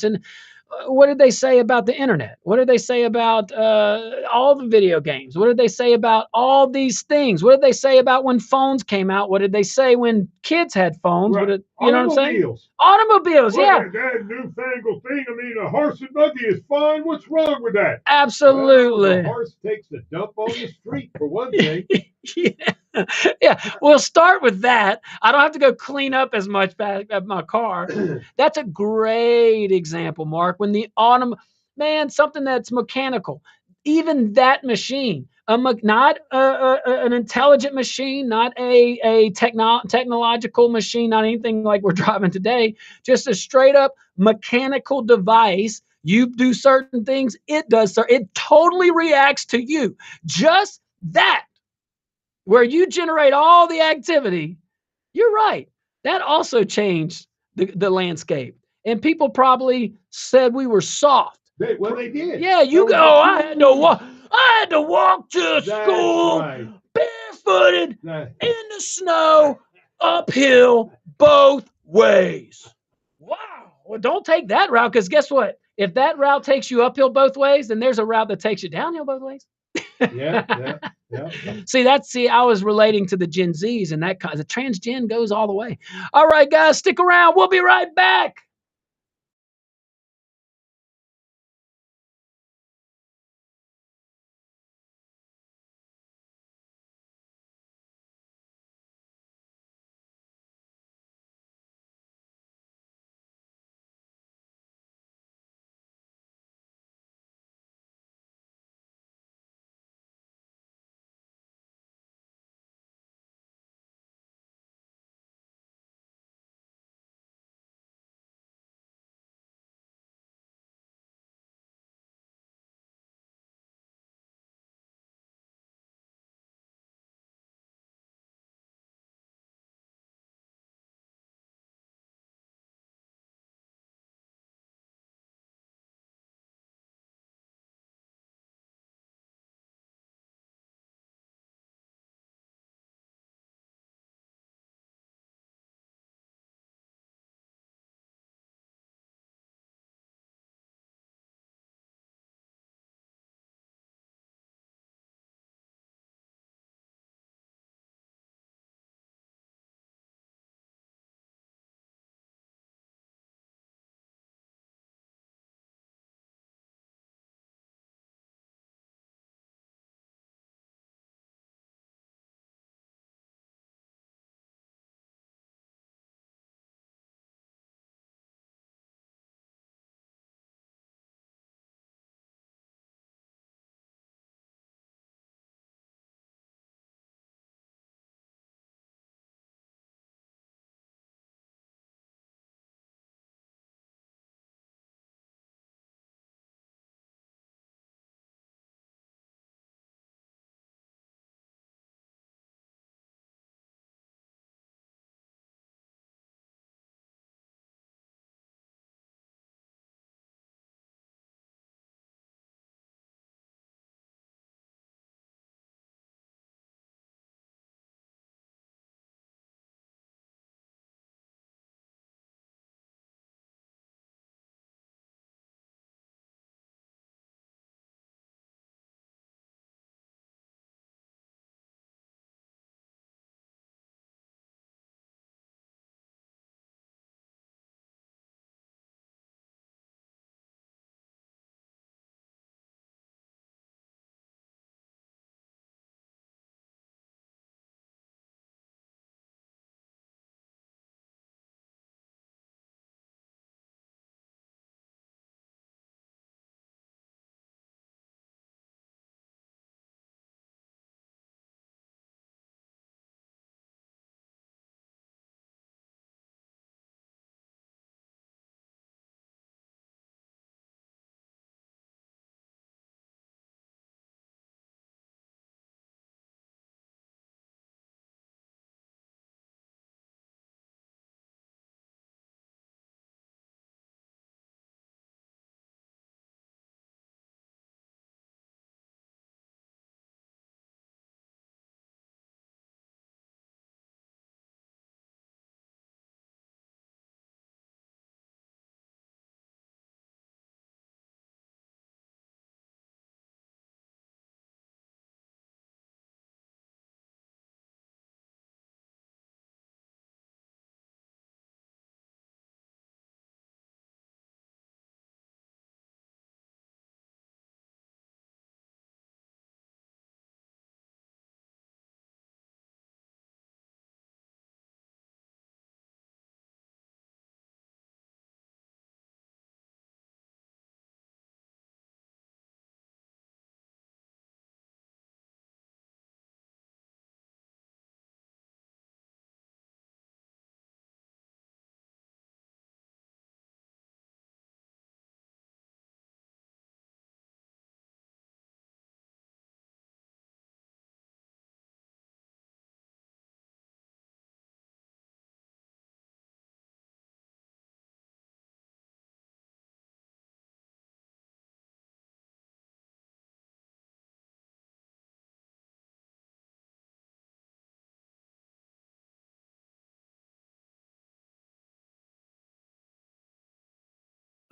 What did they say about the internet? What did they say about all the video games? What did they say about all these things? What did they say about when phones came out? What did they say when kids had phones? Right. You know what I'm saying? Automobiles, yeah. That newfangled thing. I mean, a horse and buggy is fine. What's wrong with that? Absolutely. Well, the horse takes the dump on the street, for one thing. Yeah, we'll start with that. I don't have to go clean up as much back at my car. That's a great example, Mark. When something that's mechanical, even that machine, not an intelligent machine, not a technological machine, not anything like we're driving today, just a straight up mechanical device. You do certain things, it does. It totally reacts to you. Just that. Where you generate all the activity, you're right. That also changed the landscape. And people probably said we were soft. They did. Yeah, I had to walk to school barefooted in the snow, uphill, both ways. Wow. Well, don't take that route, because guess what? If that route takes you uphill both ways, then there's a route that takes you downhill both ways. Yeah. See, I was relating to the Gen Zs and that kind of the transgen goes all the way. All right, guys, stick around. We'll be right back.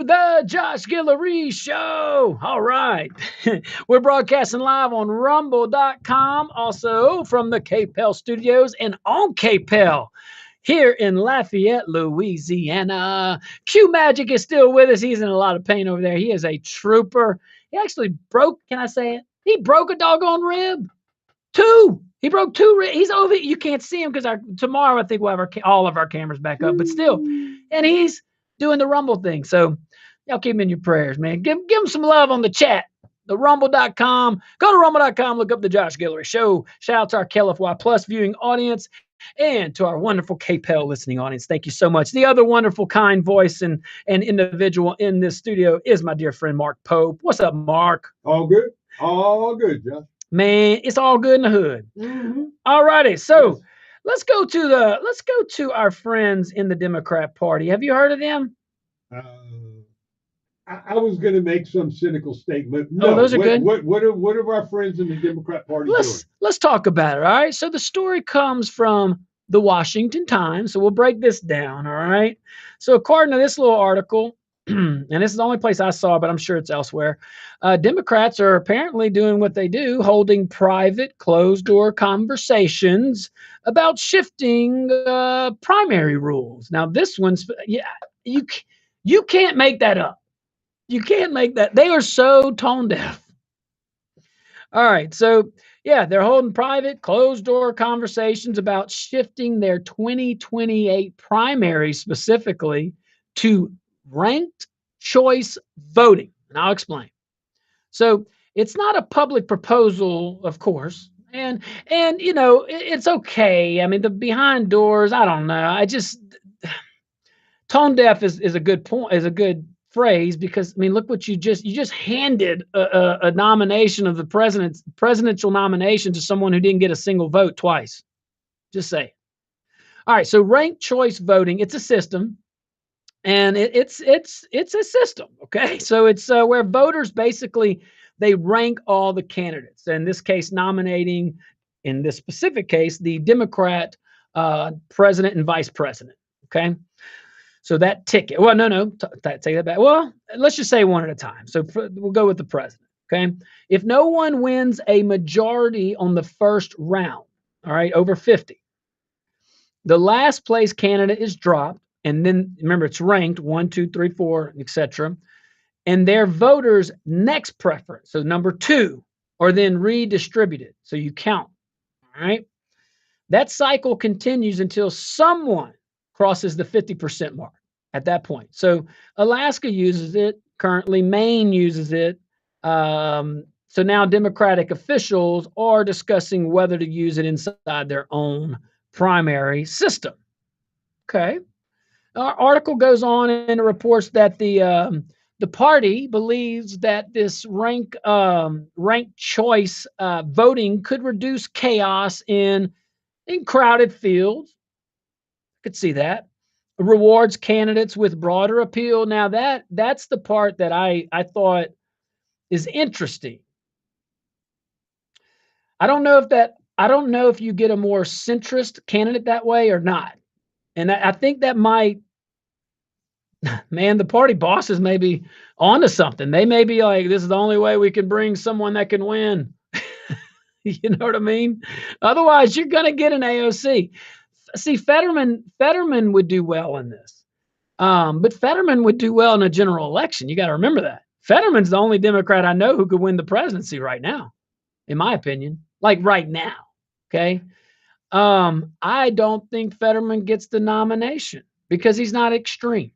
the Josh Guillory Show. All right. We're broadcasting live on rumble.com, also from the KPEL studios and on KPEL here in Lafayette, Louisiana. Q Magic is still with us. He's in a lot of pain over there. He is a trooper. He actually broke, can I say it? He broke a doggone rib. Two. He broke two ribs. He's over. You can't see him because tomorrow I think we'll have all of our cameras back up, but still. And he's doing the Rumble thing. So y'all keep him in your prayers, man. Give him some love on the chat. The rumble.com. Go to rumble.com. Look up the Josh Guillory Show. Shout out to our KLFY Plus viewing audience and to our wonderful KPEL listening audience. Thank you so much. The other wonderful, kind voice and individual in this studio is my dear friend Mark Pope. What's up, Mark? All good. All good, Josh. Man, it's all good in the hood. Mm-hmm. All righty. So let's go to our friends in the Democrat Party. Have you heard of them? I was going to make some cynical statement. No, those are good. What are our friends in the Democrat Party doing? Let's talk about it. All right. So the story comes from the Washington Times. So we'll break this down. All right. So according to this little article, and this is the only place I saw, but I'm sure it's elsewhere. Democrats are apparently doing what they do, holding private, closed-door conversations about shifting primary rules. Now, this one's, you can't make that up. You can't make that. They are so tone deaf. All right, so yeah, they're holding private, closed-door conversations about shifting their 2028 primary specifically to ranked choice voting. And I'll explain. So it's not a public proposal, of course. And you know, it's okay. I mean, the behind doors, I don't know. I just tone deaf is a good point, is a good phrase, because I mean, look what you just handed a nomination of the presidential nomination to someone who didn't get a single vote twice. Just say. All right, so ranked choice voting, it's a system. And it's a system, okay? So it's where voters basically, they rank all the candidates. In this case, nominating, in this specific case, the Democrat president and vice president, okay? So that ticket, well, take that back. Well, let's just say one at a time. So we'll go with the president, okay? If no one wins a majority on the first round, all right, over 50, the last place candidate is dropped. And then remember, it's ranked 1, 2, 3, 4, etc. And their voters' next preference, so number 2, are then redistributed. So you count. All right. That cycle continues until someone crosses the 50% mark at that point. So Alaska uses it. Currently, Maine uses it. So now Democratic officials are discussing whether to use it inside their own primary system. Okay. Our article goes on and reports that the party believes that this ranked choice voting could reduce chaos in crowded fields. I could see that. Rewards candidates with broader appeal. Now that's the part that I thought is interesting. I don't know if you get a more centrist candidate that way or not. And I think that might, man, the party bosses may be onto something. They may be like, this is the only way we can bring someone that can win. You know what I mean? Otherwise, you're going to get an AOC. See, Fetterman would do well in this. But Fetterman would do well in a general election. You got to remember that. Fetterman's the only Democrat I know who could win the presidency right now, in my opinion. Like right now, okay? I don't think Fetterman gets the nomination because he's not extreme.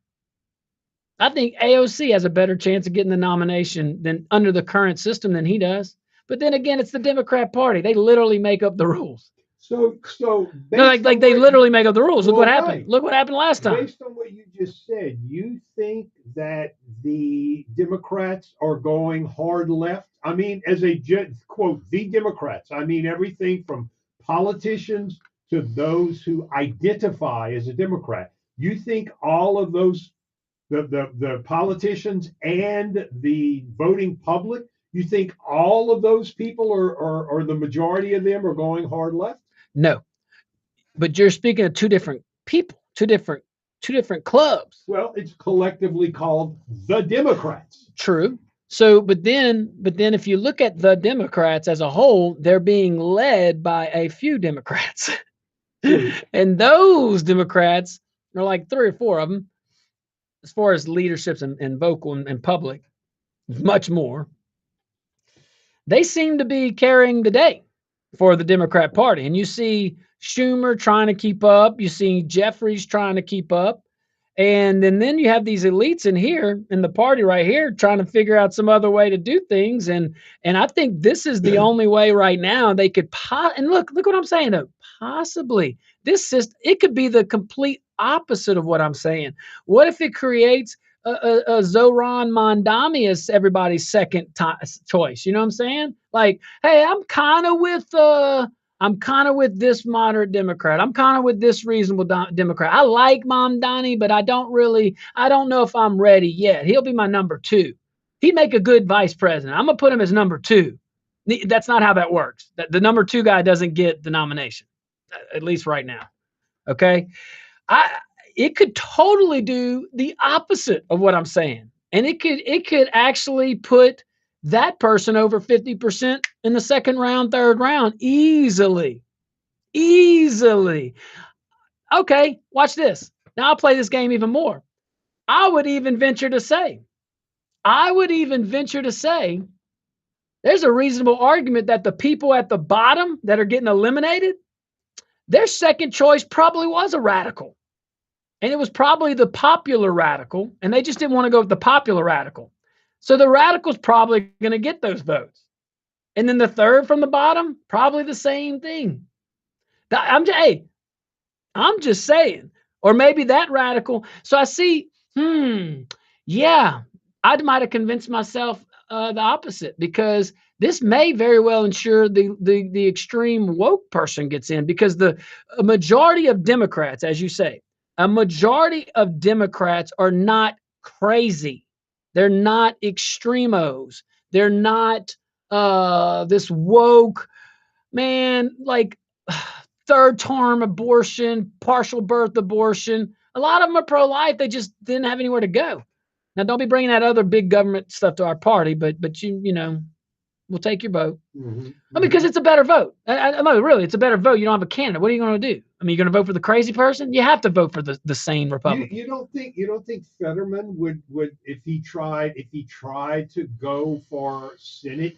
I think AOC has a better chance of getting the nomination than under the current system than he does. But then again, it's the Democrat Party. They literally make up the rules. So no, like they literally make up the rules. Look what happened. Right. Look what happened last time. Based on what you just said, you think that the Democrats are going hard left? I mean, as a quote, the Democrats. I mean, everything from politicians to those who identify as a Democrat. You think all of those, the politicians and the voting public, you think all of those people or the majority of them are going hard left? No, but you're speaking of two different people, two different two different clubs. Well, it's collectively called the Democrats. True. So, but then if you look at the Democrats as a whole, they're being led by a few Democrats. And those Democrats are like 3 or 4 of them, as far as leaderships and vocal and public, much more. They seem to be carrying the day for the Democrat Party. And you see Schumer trying to keep up. You see Jeffries trying to keep up. And then you have these elites in here in the party right here trying to figure out some other way to do things. And I think this is the only way right now they could and look what I'm saying though. Possibly this system, it could be the complete opposite of what I'm saying. What if it creates a Zoran Mondami as everybody's second choice? You know what I'm saying? Like, hey, I'm kind of with this moderate Democrat. I'm kind of with this reasonable Democrat. I like Mamdani, but I don't know if I'm ready yet. He'll be my number 2. He'd make a good vice president. I'm going to put him as number 2. That's not how that works. The number 2 guy doesn't get the nomination, at least right now. Okay. It could totally do the opposite of what I'm saying. And it could actually put that person over 50% in the second round, third round easily. Okay, watch this. Now I'll play this game even more. I would even venture to say there's a reasonable argument that the people at the bottom that are getting eliminated, their second choice probably was a radical. And it was probably the popular radical, and they just didn't want to go with the popular radical. So the radical's probably going to get those votes. And then the third from the bottom, probably the same thing. I'm just saying. Or maybe that radical. So I see, yeah, I might have convinced myself the opposite, because this may very well ensure the extreme woke person gets in, because a majority of Democrats, as you say, a majority of Democrats are not crazy. They're not extremos. They're not this woke, man, like third term abortion, partial birth abortion. A lot of them are pro-life. They just didn't have anywhere to go. Now, don't be bringing that other big government stuff to our party, but you know, we'll take your vote. Because it's a better vote. No, really, it's a better vote. You don't have a candidate. What are you going to do? I mean, you're going to vote for the crazy person? You have to vote for the sane Republican. You don't think Fetterman would if he tried to go for Senate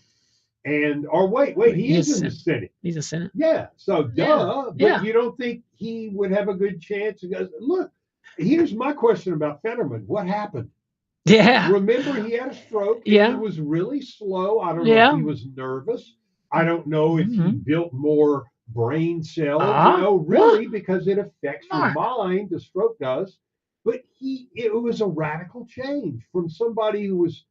he is in the Senate. He's a Senate. Yeah. So duh. But you don't think he would have a good chance? Look, here's my question about Fetterman. What happened? Yeah. Remember, he had a stroke. Yeah. He was really slow. I don't know if he was nervous. I don't know if he built more brain cells, really, because it affects your mind, the stroke does. But it was a radical change from somebody who was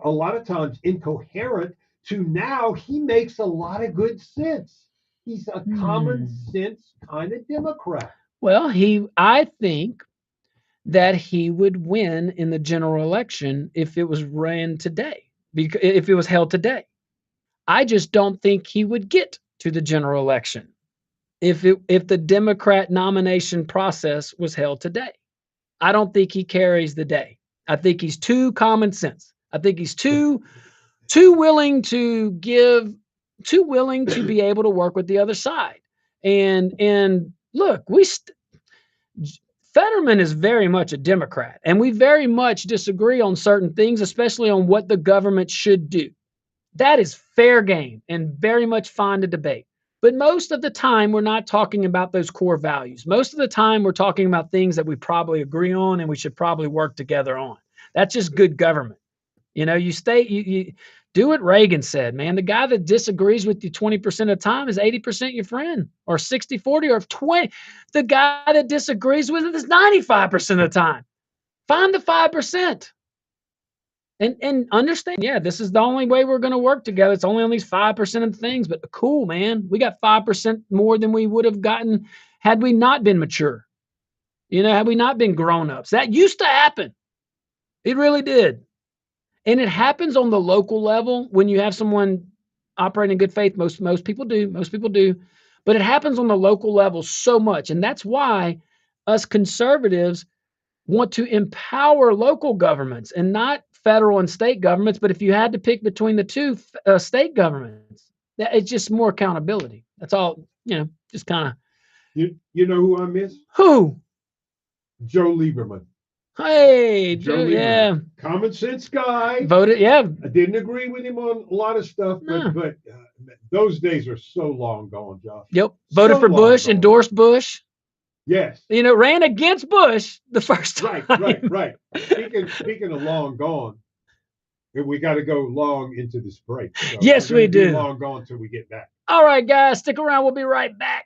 a lot of times incoherent to now he makes a lot of good sense. He's a common sense kind of Democrat. Well, I think that he would win in the general election if it was ran today, if it was held today. I just don't think he would get to the general election if the Democrat nomination process was held today. I don't think he carries the day. I think he's too common sense. I think he's too willing to be able to work with the other side. And look, Fetterman is very much a Democrat, and we very much disagree on certain things, especially on what the government should do. That is fair game and very much fine to debate. But most of the time, we're not talking about those core values. Most of the time, we're talking about things that we probably agree on and we should probably work together on. That's just good government. You know, you do what Reagan said, man. The guy that disagrees with you 20% of the time is 80% your friend, or 60-40, or 20. The guy that disagrees with it is 95% of the time. Find the 5%. And understand, yeah, this is the only way we're going to work together. It's only on these 5% of the things, but cool, man. We got 5% more than we would have gotten had we not been mature. You know, had we not been grown-ups. That used to happen. It really did. And it happens on the local level when you have someone operating in good faith. Most people do. But it happens on the local level so much. And that's why us conservatives want to empower local governments and not federal and state governments. But if you had to pick between the two, state governments, it's just more accountability. That's all. Just kind of You know who I miss? who. Joe Lieberman. Hey, Joe Joe, Lieberman, yeah, common sense guy. voted. Yeah, I didn't agree with him on a lot of stuff, no. but those days are so long gone, Josh. Yep, voted So for long Bush, gone. endorsed Bush. Yes. Ran against Bush the first time. Right. Speaking of long gone, we got to go long into this break. So Yes, we're we going to be do. long gone till we get back. All right, guys, stick around. We'll be right back.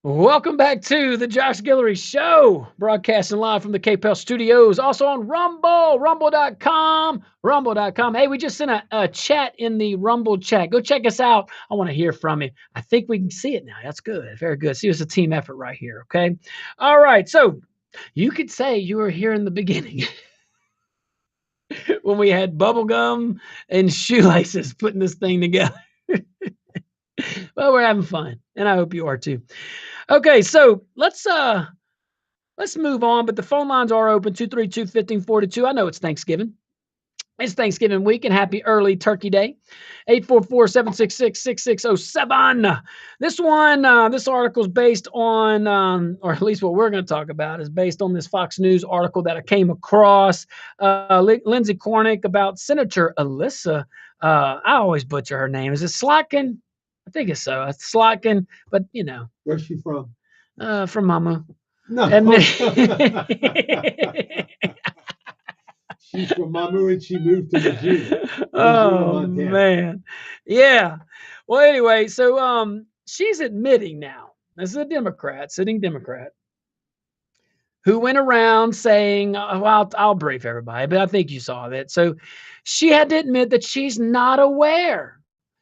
Welcome back to the Josh Guillory Show, broadcasting live from the KPEL studios, also on Rumble, rumble.com. Hey, we just sent a chat in the Rumble chat. Go check us out. I want to hear from you. I think we can see it now. That's good. Very good. See, it's a team effort right here, okay? All right, so you could say you were here in the beginning when we had bubble gum and shoelaces putting this thing together. Well, we're having fun, and I hope you are too. Okay, so let's move on, but the phone lines are open 232-1542. I know it's Thanksgiving. It's Thanksgiving week, and happy early Turkey Day. 844-766-6607. This one, this article is based on, or at least what we're going to talk about is based on this Fox News article that I came across. Lindsay Cornick about Senator Alyssa. I always butcher her name. Is it Slotkin? I think it's so. It's Slotkin, but you know. Where's she from? From Mama. No. And then, She's from Mamu and she moved to Virginia. Oh man. Yeah. Well, anyway, so she's admitting now, as a Democrat, sitting Democrat, who went around saying, well, I'll brief everybody, but I think you saw that. So she had to admit that she's not aware.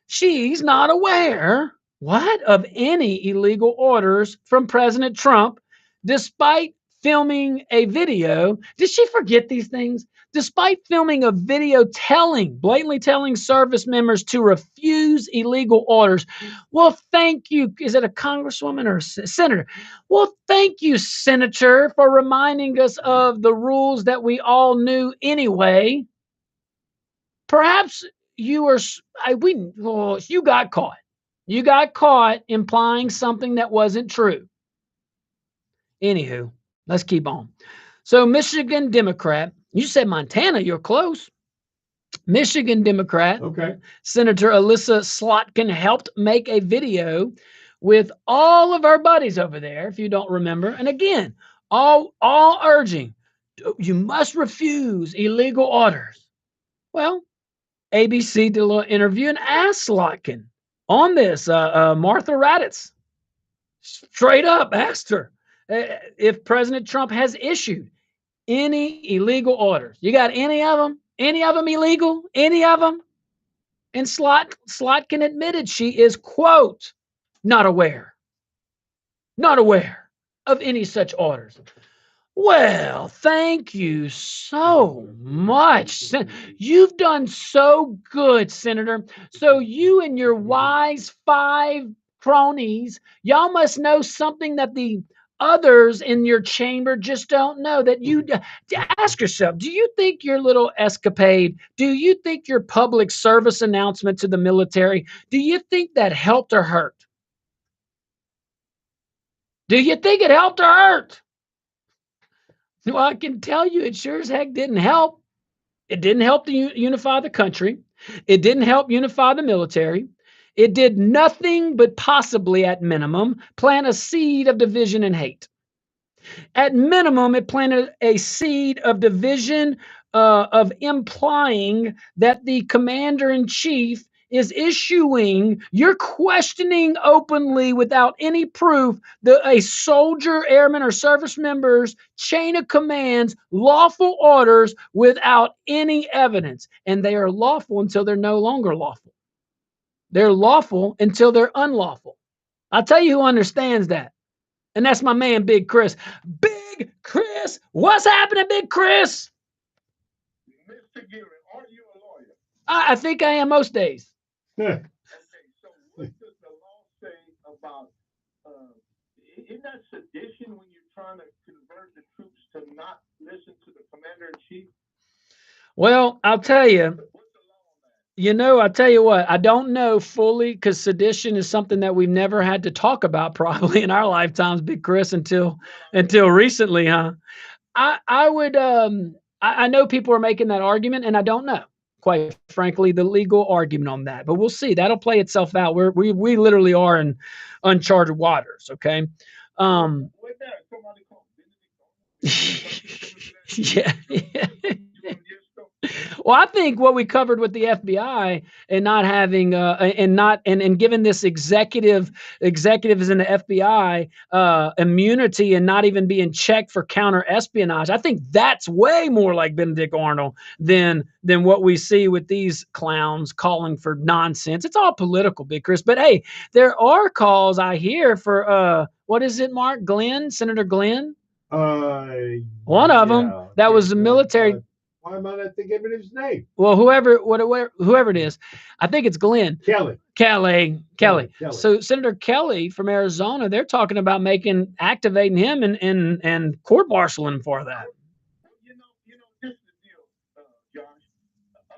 She's not aware, what, of any illegal orders from President Trump, despite filming a video. Did she forget these things? Despite filming a video blatantly telling service members to refuse illegal orders. Well, thank you. Is it a congresswoman or a senator? Well, thank you, Senator, for reminding us of the rules that we all knew anyway. Perhaps you got caught. You got caught implying something that wasn't true. Anywho, let's keep on. So Michigan Democrat, you said Montana, you're close. Michigan Democrat, okay. Senator Alyssa Slotkin helped make a video with all of her buddies over there, if you don't remember. And again, all urging, you must refuse illegal orders. Well, ABC did a little interview and asked Slotkin on this. Martha Raddatz straight up asked her if President Trump has issued any illegal orders. You got any of them? Any of them illegal? Any of them? And Slotkin admitted she is, quote, not aware of any such orders. Well, thank you so much. You've done so good, Senator. So you and your wise 5 cronies, y'all must know something that the others in your chamber just don't know. That you ask yourself, do you think your little escapade, do you think your public service announcement to the military, do you think that helped or hurt? Do you think it helped or hurt? Well, I can tell you it sure as heck didn't help. It didn't help to unify the country. It didn't help unify the military. It did nothing but possibly, at minimum, plant a seed of division and hate. At minimum, it planted a seed of division, of implying that the commander-in-chief is issuing, you're questioning openly without any proof, a soldier, airman, or service member's chain of commands, lawful orders without any evidence. And they are lawful until they're no longer lawful. They're lawful until they're unlawful. I'll tell you who understands that. And that's my man, Big Chris. Big Chris, what's happening, Big Chris? Mr. Guillory, are you a lawyer? I think I am most days. Okay, so what does the law say about, isn't that sedition when you're trying to convert the troops to not listen to the commander-in-chief? Well, I'll tell you, I'll tell you what, I don't know fully, because sedition is something that we've never had to talk about probably in our lifetimes, Big Chris, until recently, huh? I would, I know people are making that argument, and I don't know, quite frankly, the legal argument on that. But we'll see. That'll play itself out. We literally are in uncharted waters, okay? Yeah. Well, I think what we covered with the FBI and not having and giving this executives in the FBI immunity and not even being checked for counter espionage. I think that's way more like Benedict Arnold than what we see with these clowns calling for nonsense. It's all political, Big Chris. But hey, there are calls I hear for what is it, Mark? Glenn, Senator Glenn? Uh, One of them yeah. that was the military. Why am I not thinking of his name? Well, whoever it is, I think it's Glenn. Kelly. Kelly. Kelly. So Senator Kelly from Arizona, they're talking about activating him and court martialing him for that. This is the deal, Josh.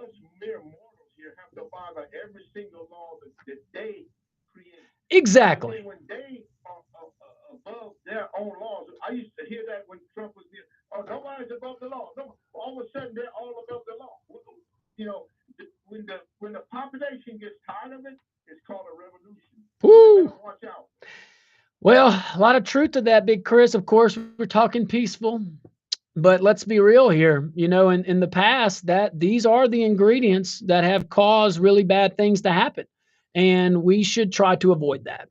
Us mere mortals here have to abide by every single law that they create. Exactly. When they are above their own laws, I used to hear that when Trump was here. Oh, nobody's above the law. No, all of a sudden they're all above the law. When the population gets tired of it, it's called a revolution. Woo. Watch out. Well, a lot of truth to that, Big Chris. Of course, we're talking peaceful, but let's be real here. In the past, that these are the ingredients that have caused really bad things to happen, and we should try to avoid that.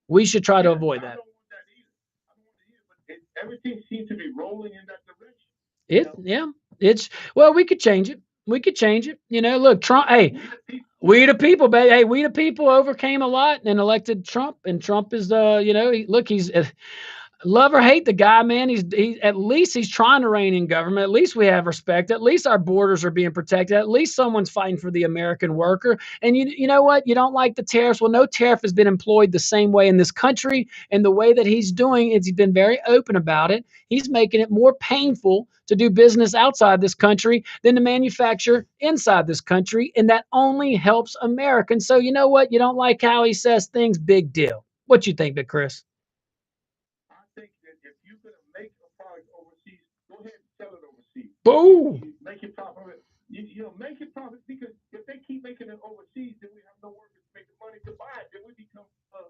We should try to avoid that. I don't want that either. But everything seems to be rolling in that Yeah, direction. we could change it. We could change it. Look, Trump. Hey, we the people, baby. Hey, we the people overcame a lot and elected Trump, and Trump is he's love or hate the guy, man. He at least he's trying to rein in government. At least we have respect. At least our borders are being protected. At least someone's fighting for the American worker. And you know what? You don't like the tariffs. Well, no tariff has been employed the same way in this country. And the way that he's doing is he's been very open about it. He's making it more painful to do business outside this country than to manufacture inside this country. And that only helps Americans. So you know what? You don't like how he says things, big deal. What you think, Big Chris? Think that if you're going to make a product overseas, go ahead and sell it overseas. Boom. Make it profit. Make it profit, because if they keep making it overseas, then we have no workers to make the money to buy it. Then we become a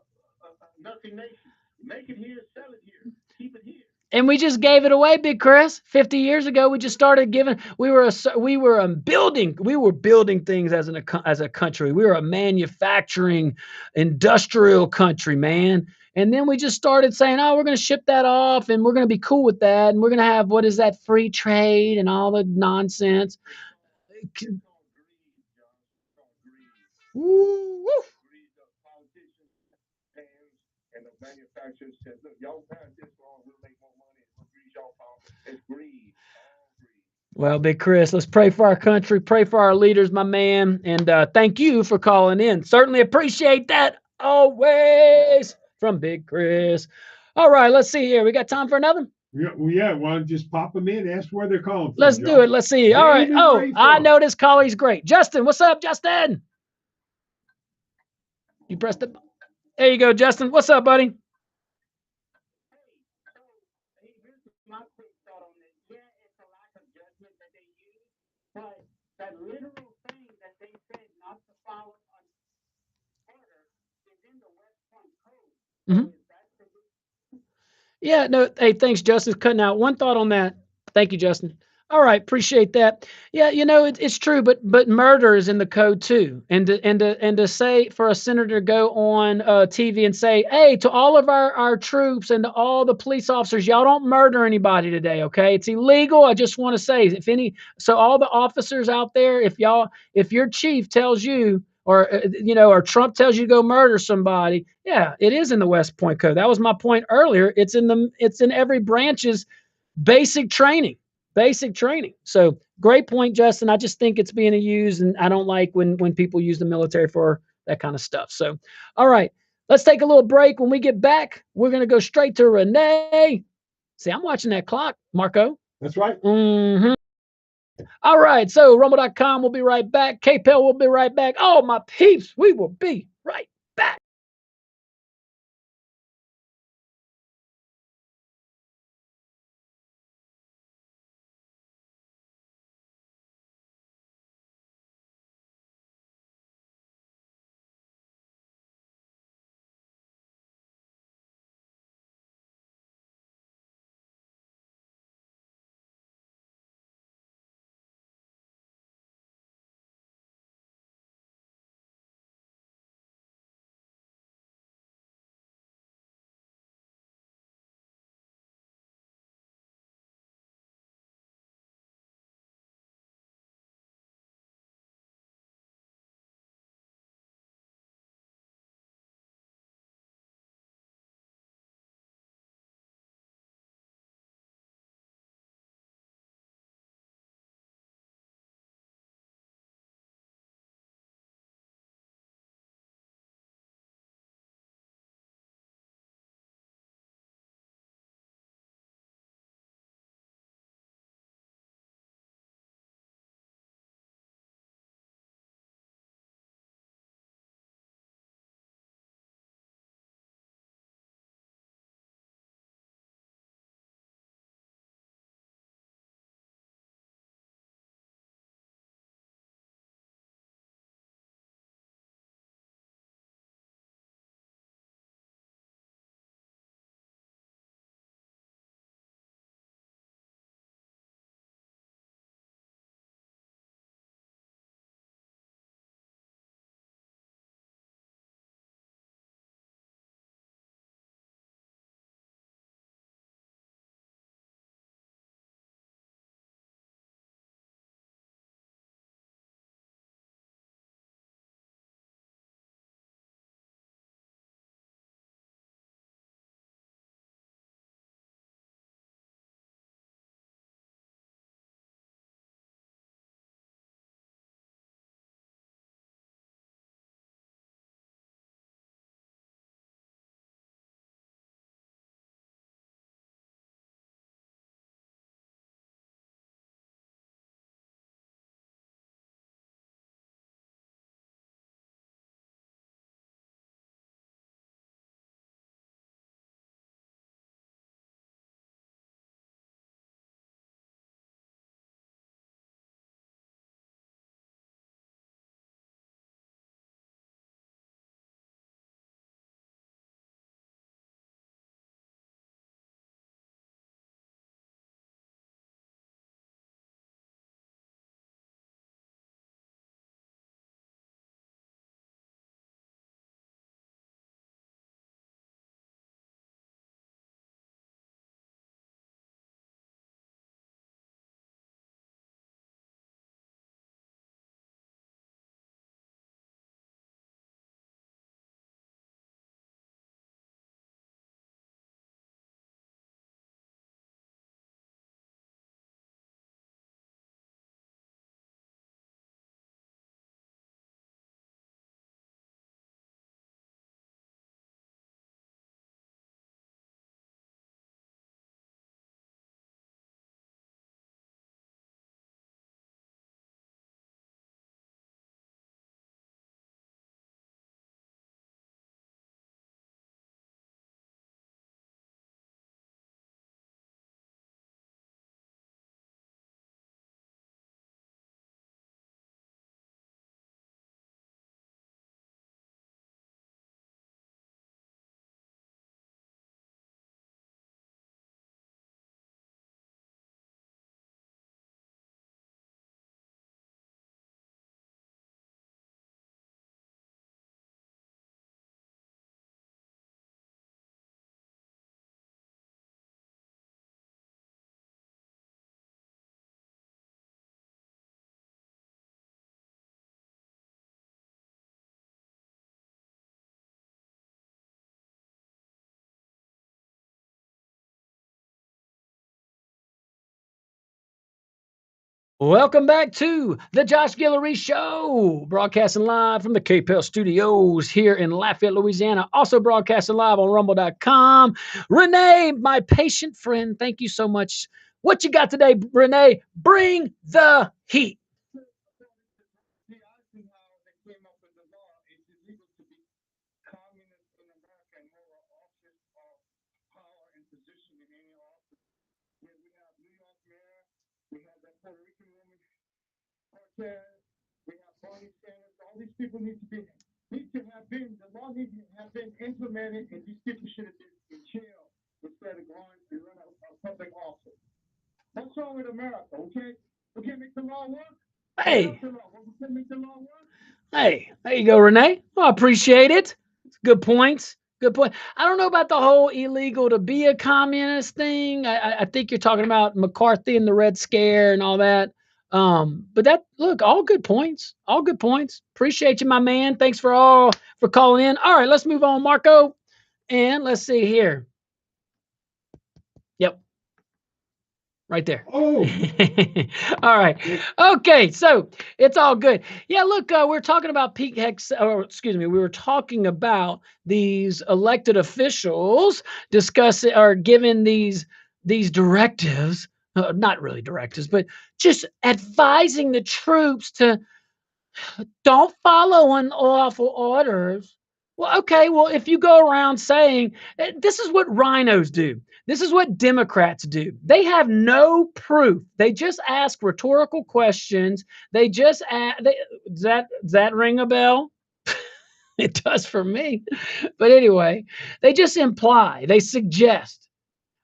nothing nation. Make it here, sell it here, keep it here. And we just gave it away, Big Chris. 50 years ago, we just started giving. We were building things as a country. We were a manufacturing, industrial country, man. And then we just started saying, "Oh, we're going to ship that off, and we're going to be cool with that, and we're going to have what is that, free trade and all the nonsense." Woo. And the manufacturers said, "Look, y'all pass this wrong, we'll make more money. We'll grease y'all power." It's greed. Well, Big Chris, let's pray for our country, pray for our leaders, my man, and thank you for calling in. Certainly appreciate that always from Big Chris. All right, let's see here. We got time for another? Yeah, why don't you just pop them in, ask where they're calling from. Let's do it. Let's see. All right. Oh, I know this caller. He's great. Justin, what's up, Justin? You pressed the. There you go, Justin. What's up, buddy? But that literal thing that they said not to follow on order is in the West Point Code. Mm-hmm. Yeah, no, hey, thanks, Justin. Cutting out. One thought on that. Thank you, Justin. All right, appreciate that. Yeah, it's true, but murder is in the code too. And to say for a senator to go on TV and say, "Hey, to all of our troops and to all the police officers, y'all don't murder anybody today, okay? It's illegal." I just want to say, so all the officers out there, if your chief tells you, or Trump tells you to go murder somebody, yeah, it is in the West Point Code. That was my point earlier. It's in every branch's basic training. So great point, Justin. I just think it's being used, and I don't like when people use the military for that kind of stuff. So, all right, let's take a little break. When we get back, we're going to go straight to Renee. See, I'm watching that clock, Marco. That's right. Mm-hmm. All right, so Rumble.com will be right back. KPEL will be right back. Oh, my peeps, we will be right back. Welcome back to the Josh Guillory Show, broadcasting live from the KPEL studios here in Lafayette, Louisiana. Also broadcasting live on rumble.com. Renee, my patient friend, thank you so much. What you got today, Renee? Bring the heat. See, I see how they came up with the law. It's illegal to be communist in America and hold an office of power and position in any office. When we have New York mayor, we have that Puerto Rican woman, Cortez, we have Bernie Sanders. All these people need to have been, the law needs to have been implemented, and these people should have been in jail instead of going and run a public office. What's wrong with America? We can't make the law work. Hey, We can't make the law work. hey, there you go, Renee. I appreciate it. Good points. Good point. I don't know about the whole illegal to be a communist thing. I think you're talking about McCarthy and the Red Scare and all that. But that look, all good points. All good points. Appreciate you, my man. Thanks for calling in. All right, let's move on, Marco. And let's see here. Yep. Right there. Oh, all right. Okay, so it's all good. Yeah, look, we're talking about peak hex, or excuse me, we were talking about these elected officials discussing or giving these directives, not really directives, but just advising the troops to don't follow unlawful orders. Well, okay, well, if you go around saying this is what rhinos do, this is what Democrats do. They have no proof. They just ask rhetorical questions. They just does that ring a bell? It does for me. But anyway, they just imply, they suggest.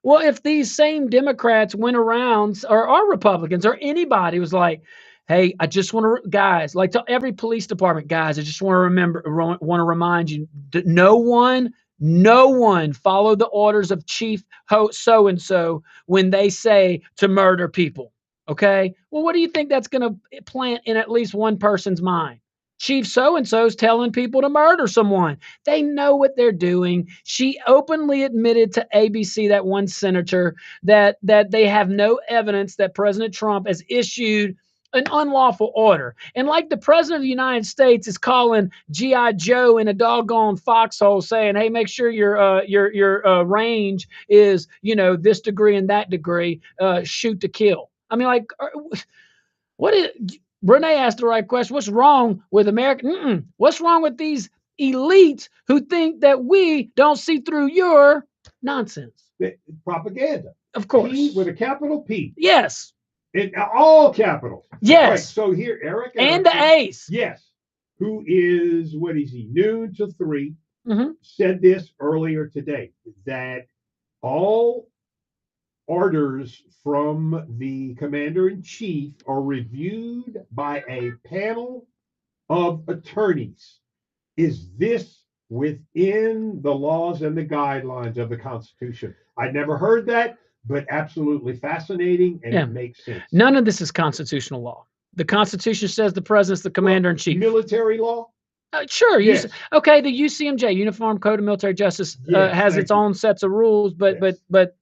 Well, if these same Democrats went around, or Republicans, or anybody was like, hey, I just want to, guys, like to every police department, guys, I just want to remind you that no one followed the orders of Chief so and so when they say to murder people. Okay. Well, what do you think that's going to plant in at least one person's mind? Chief so and so's telling people to murder someone. They know what they're doing. She openly admitted to ABC, that one senator, that they have no evidence that President Trump has issued an unlawful order. And like the president of the United States is calling G.I. Joe in a doggone foxhole saying, hey, make sure your range is, this degree and that degree, shoot to kill. I mean, like, what is Renee asked the right question. What's wrong with America? What's wrong with these elites who think that we don't see through your nonsense? propaganda. Of course. P with a capital P. Yes. In all capitals. Yes. Right. So here, Eric and the Ace. Yes. Who is, what is he, noon to 3, said this earlier today, that all orders from the commander-in-chief are reviewed by a panel of attorneys. Is this within the laws and the guidelines of the Constitution? I never heard that, but absolutely fascinating, and it makes sense. None of this is constitutional law. The Constitution says the president's the commander-in-chief. Military law? Sure. Yes. Okay, the UCMJ, Uniform Code of Military Justice, has its own sets of rules, but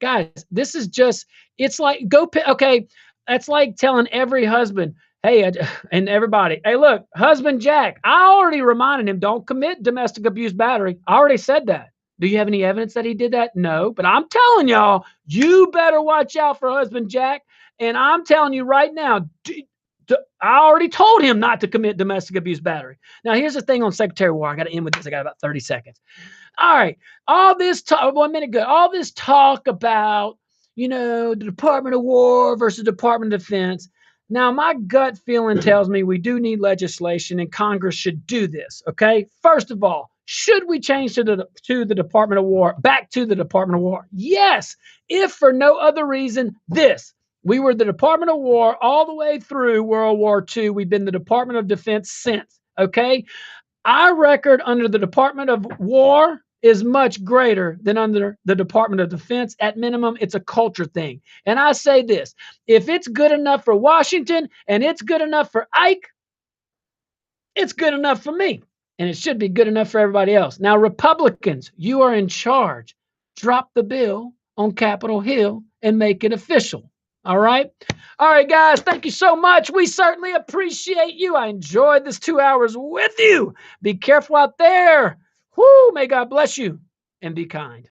guys, this is just, it's like, okay, that's like telling every husband, hey, and everybody, hey, look, husband Jack, I already reminded him, don't commit domestic abuse battery. I already said that. Do you have any evidence that he did that? No, but I'm telling y'all, you better watch out for husband Jack. And I'm telling you right now, I already told him not to commit domestic abuse battery. Now, here's the thing on Secretary of War. I got to end with this. I got about 30 seconds. All right. All this talk, 1 minute ago, all this talk about, the Department of War versus Department of Defense. Now, my gut feeling tells me we do need legislation and Congress should do this. Okay. First of all, should we change to the Department of War, back to the Department of War? Yes. If for no other reason, we were the Department of War all the way through World War II. We've been the Department of Defense since. Okay. Our record under the Department of War is much greater than under the Department of Defense. At minimum, it's a culture thing. And I say this, if it's good enough for Washington and it's good enough for Ike, it's good enough for me. And it should be good enough for everybody else. Now, Republicans, you are in charge. Drop the bill on Capitol Hill and make it official. All right. All right, guys. Thank you so much. We certainly appreciate you. I enjoyed this 2 hours with you. Be careful out there. Whoo, may God bless you and be kind.